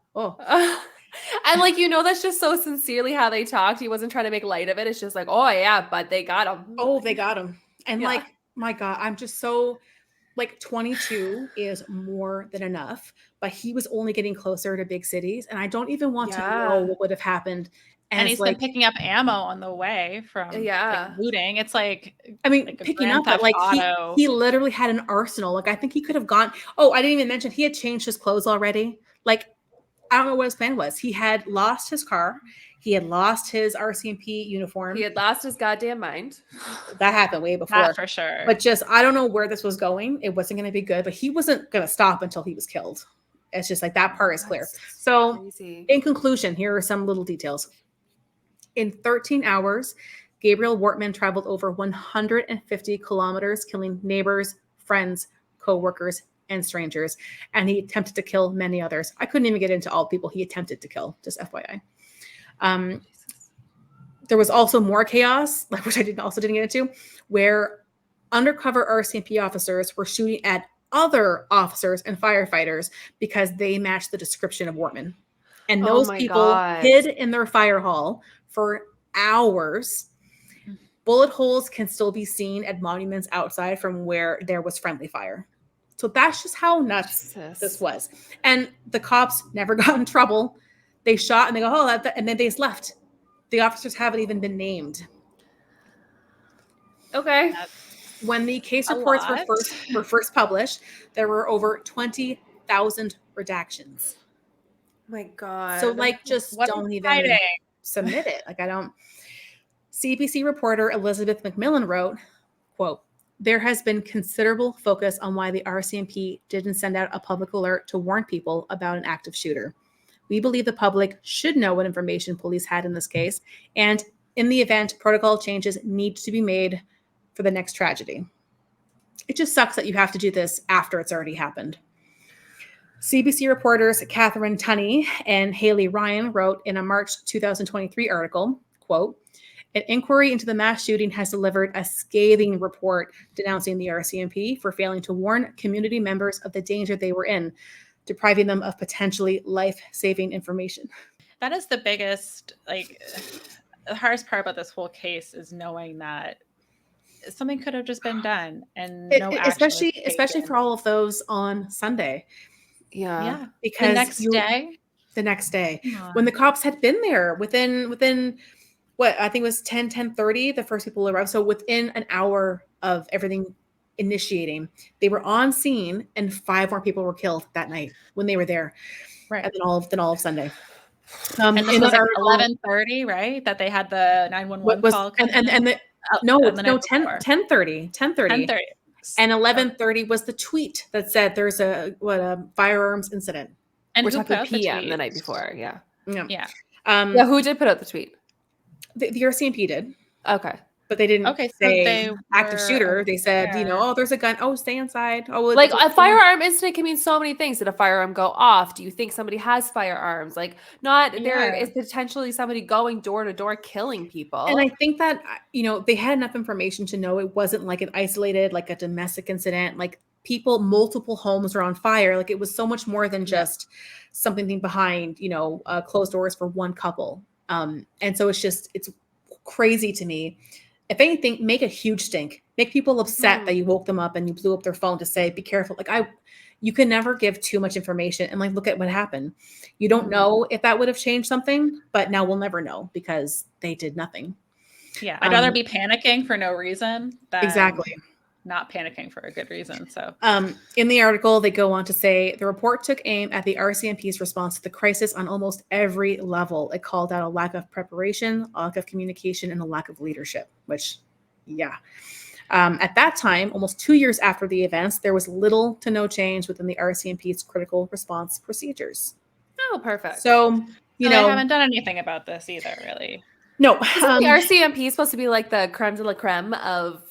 And like, that's just so sincerely how they talked. He wasn't trying to make light of it. It's just like, oh yeah, but they got him. Oh, they got him. And like, my God, I'm just so like 22 is more than enough, but he was only getting closer to big cities. And I don't even want to know what would have happened. And he's been picking up ammo on the way from looting. It's like, I mean, like picking up, but like he literally had an arsenal. Like I think he could have gone. Oh, I didn't even mention he had changed his clothes already. Like, I don't know what his plan was. He had lost his car. He had lost his RCMP uniform. He had lost his goddamn mind. That happened way before. That for sure. But just, I don't know where this was going. It wasn't going to be good, but he wasn't going to stop until he was killed. It's just like that part is clear. So crazy. In conclusion, here are some little details. In 13 hours, Gabriel Wortman traveled over 150 kilometers, killing neighbors, friends, co-workers, and strangers. And he attempted to kill many others. I couldn't even get into all people he attempted to kill, just FYI. There was also more chaos, which I didn't get into, where undercover RCMP officers were shooting at other officers and firefighters because they matched the description of Wortman. And those people hid in their fire hall for hours. Bullet holes can still be seen at monuments outside from where there was friendly fire. So that's just how nuts this was. And the cops never got in trouble. They shot and they go, and then they just left. The officers haven't even been named. Okay. When the case reports were first published, there were over 20,000 redactions. My God. So just don't even submit it. Like I don't. CBC reporter Elizabeth McMillan wrote, quote, "There has been considerable focus on why the RCMP didn't send out a public alert to warn people about an active shooter. We believe the public should know what information police had in this case, and in the event, protocol changes need to be made for the next tragedy." It just sucks that you have to do this after it's already happened. CBC reporters Catherine Tunney and Haley Ryan wrote in a March 2023 article, quote, "An inquiry into the mass shooting has delivered a scathing report denouncing the RCMP for failing to warn community members of the danger they were in, depriving them of potentially life-saving information." That is the biggest, the hardest part about this whole case is knowing that something could have just been done and especially for all of those on Sunday. Yeah. Because the next day when the cops had been there within what I think was 10:30, the first people arrived. So within an hour of everything initiating, they were on scene and 5 more people were killed that night when they were there. Right. And then all of Sunday. And this was 11:30, right? That they had the 911 call. No, 10:30. 10:30. And 11:30 was the tweet that said there's a firearms incident. And we're talking PM the night before. Yeah. Who did put out the tweet? The RCMP did. Okay. But they didn't say active shooter. They said, there's a gun. Oh, stay inside. Oh, a firearm incident can mean so many things. Did a firearm go off? Do you think somebody has firearms? There is potentially somebody going door to door killing people. And I think that, they had enough information to know it wasn't like an isolated, like a domestic incident. Like multiple homes were on fire. Like it was so much more than just something behind, closed doors for one couple. And so it's crazy to me. If anything, make a huge stink. Make people upset that you woke them up and you blew up their phone to say, be careful. You can never give too much information and look at what happened. You don't know if that would have changed something, but now we'll never know because they did nothing. Yeah. I'd rather be panicking for no reason than exactly not panicking for a good reason. So in the article, they go on to say the report took aim at the RCMP's response to the crisis on almost every level. It called out a lack of preparation, a lack of communication, and a lack of leadership, which, at that time, almost 2 years after the events, there was little to no change within the RCMP's critical response procedures. Oh, perfect. So, they haven't done anything about this either, really. No. The RCMP is supposed to be the creme de la creme of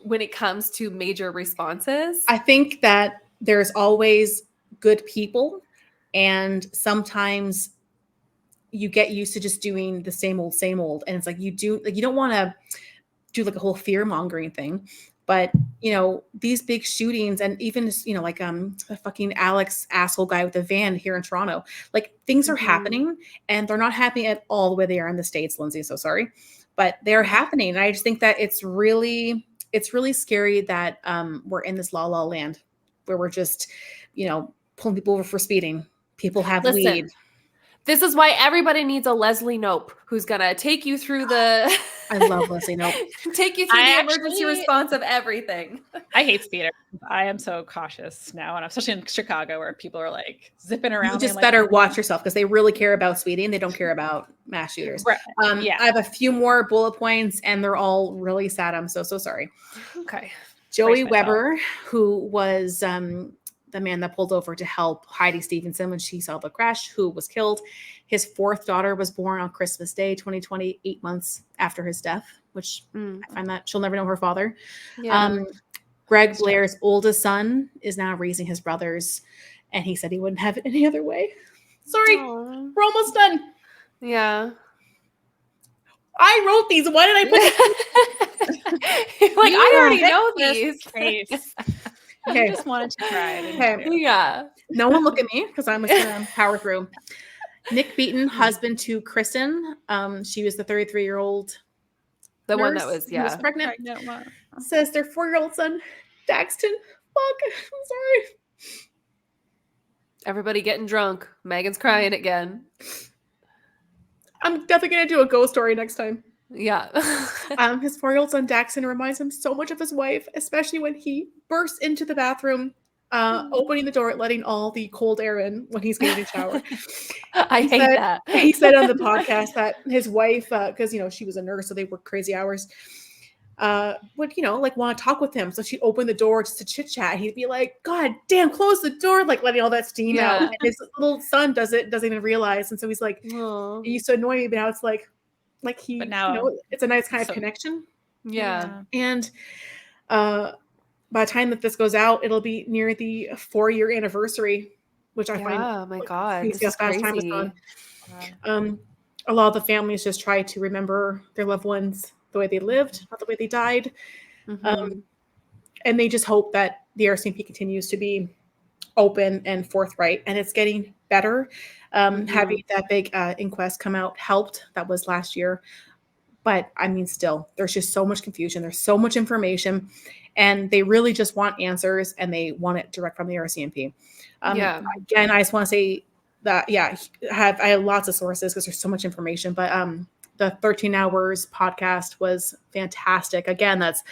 when it comes to major responses? I think that there's always good people, and sometimes you get used to just doing the same old, and it's like you don't want to do like a whole fear mongering thing, but these big shootings, and even like the fucking Alex asshole guy with the van here in Toronto, like things are happening, and they're not happening at all the way they are in the States, Lindsay, so sorry, but they're happening. And I just think that it's really scary that we're in this la land where we're just pulling people over for speeding. People have weed. This is why everybody needs a Leslie Knope who's going to take you through the... I love Leslie Knope. Take you through the emergency response of everything. I hate speeders. I am so cautious now, and especially in Chicago where people are like zipping around. You just better watch yourself because they really care about speeding. They don't care about mass shooters. Right. I have a few more bullet points, and they're all really sad. I'm so sorry. Okay. Joey Weber, who was... the man that pulled over to help Heidi Stevenson when she saw the crash, who was killed. His fourth daughter was born on Christmas Day, 2020, 8 months after his death, which I find that she'll never know her father. Yeah. Greg Blair's oldest son is now raising his brothers, and he said he wouldn't have it any other way. Sorry, we're almost done. Yeah. I wrote these. Why did I put them? Like, I already know these. Okay. I just wanted to cry. Okay. Yeah. No one look at me because I'm just going to power through. Nick Beaton, husband to Kristen. She was the 33-year-old The one that was, who was pregnant. Says their 4-year-old son, Daxton. Fuck. I'm sorry. Everybody getting drunk. Megan's crying again. I'm definitely going to do a ghost story next time. Yeah. His 4-year-old son Daxton reminds him so much of his wife, especially when he bursts into the bathroom, opening the door, letting all the cold air in when he's getting a shower. I hate that. He said on the podcast that his wife, because she was a nurse, so they worked crazy hours, would like want to talk with him. So she'd open the door just to chit chat. He'd be like, "God damn, close the door!" Like letting all that steam out. And his little son doesn't even realize, and so he's like, "It used to annoy me, but now it's like he, but now it's a nice kind of connection." Yeah. And by the time that this goes out, it'll be near the 4-year anniversary, which I find, oh my God, this is crazy. Time is gone. A lot of the families just try to remember their loved ones the way they lived, not the way they died. And they just hope that the RCMP continues to be open and forthright, and it's getting better. Having that big inquest come out helped. That was last year. But I mean, still, there's just so much confusion. There's so much information, and they really just want answers, and they want it direct from the RCMP. Again, I just want to say that, I have lots of sources because there's so much information, but the 13 Hours podcast was fantastic. Again, that's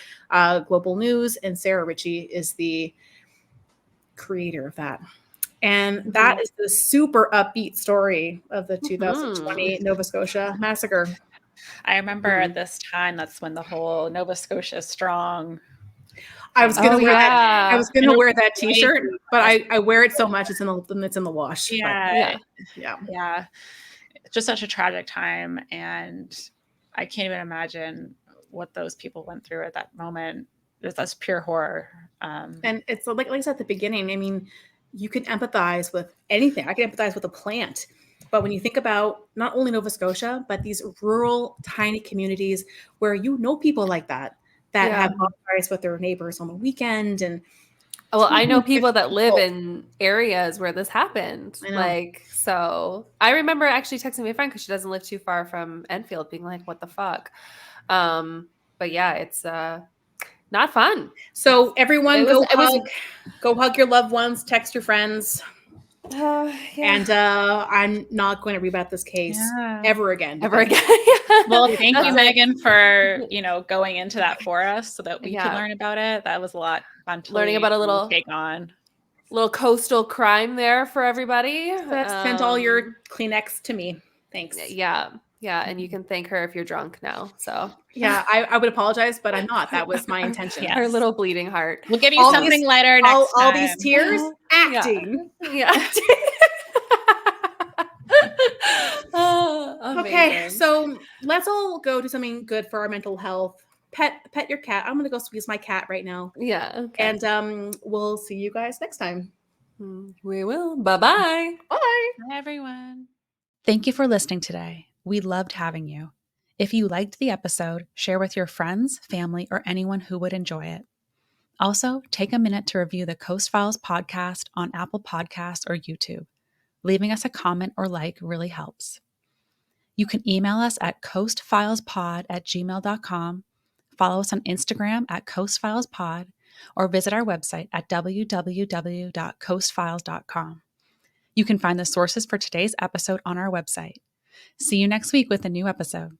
Global News, and Sarah Ritchie is the creator of that. And that is the super upbeat story of the 2020 Nova Scotia Massacre. I remember at this time, that's when the whole Nova Scotia Strong. I was gonna wear that. I was gonna wear that T-shirt, but I wear it so much it's in the wash. Yeah. It's just such a tragic time, and I can't even imagine what those people went through at that moment. That's pure horror. And it's like I said at the beginning. I mean, you can empathize with anything. I can empathize with a plant. But when you think about not only Nova Scotia, but these rural, tiny communities where people like that have bonfires with their neighbors on the weekend. And I know people that live in areas where this happened. So I remember actually texting my friend because she doesn't live too far from Enfield, being like, "What the fuck?" But yeah, it's not fun. So everyone, go hug your loved ones, text your friends. And I'm not going to read about this case ever again. Well, thank you, Megan, for going into that for us so that we could learn about it. That was a lot fun to learning about a little take on. Little coastal crime there for everybody. Sent all your Kleenex to me. Thanks. Yeah, and you can thank her if you're drunk now. So I would apologize, but I'm not. That was my intention. Yes. Her little bleeding heart. We'll give you something lighter next time. All these tears, acting. Yeah. Okay, so let's all go to something good for our mental health. Pet your cat. I'm gonna go squeeze my cat right now. Yeah. Okay. And we'll see you guys next time. We will. Bye-bye. Bye. Bye, everyone. Thank you for listening today. We loved having you. If you liked the episode, share with your friends, family, or anyone who would enjoy it. Also, take a minute to review the Coast Files podcast on Apple Podcasts or YouTube. Leaving us a comment or like really helps. You can email us at coastfilespod@gmail.com, follow us on Instagram at coastfilespod, or visit our website at www.coastfiles.com. You can find the sources for today's episode on our website. See you next week with a new episode.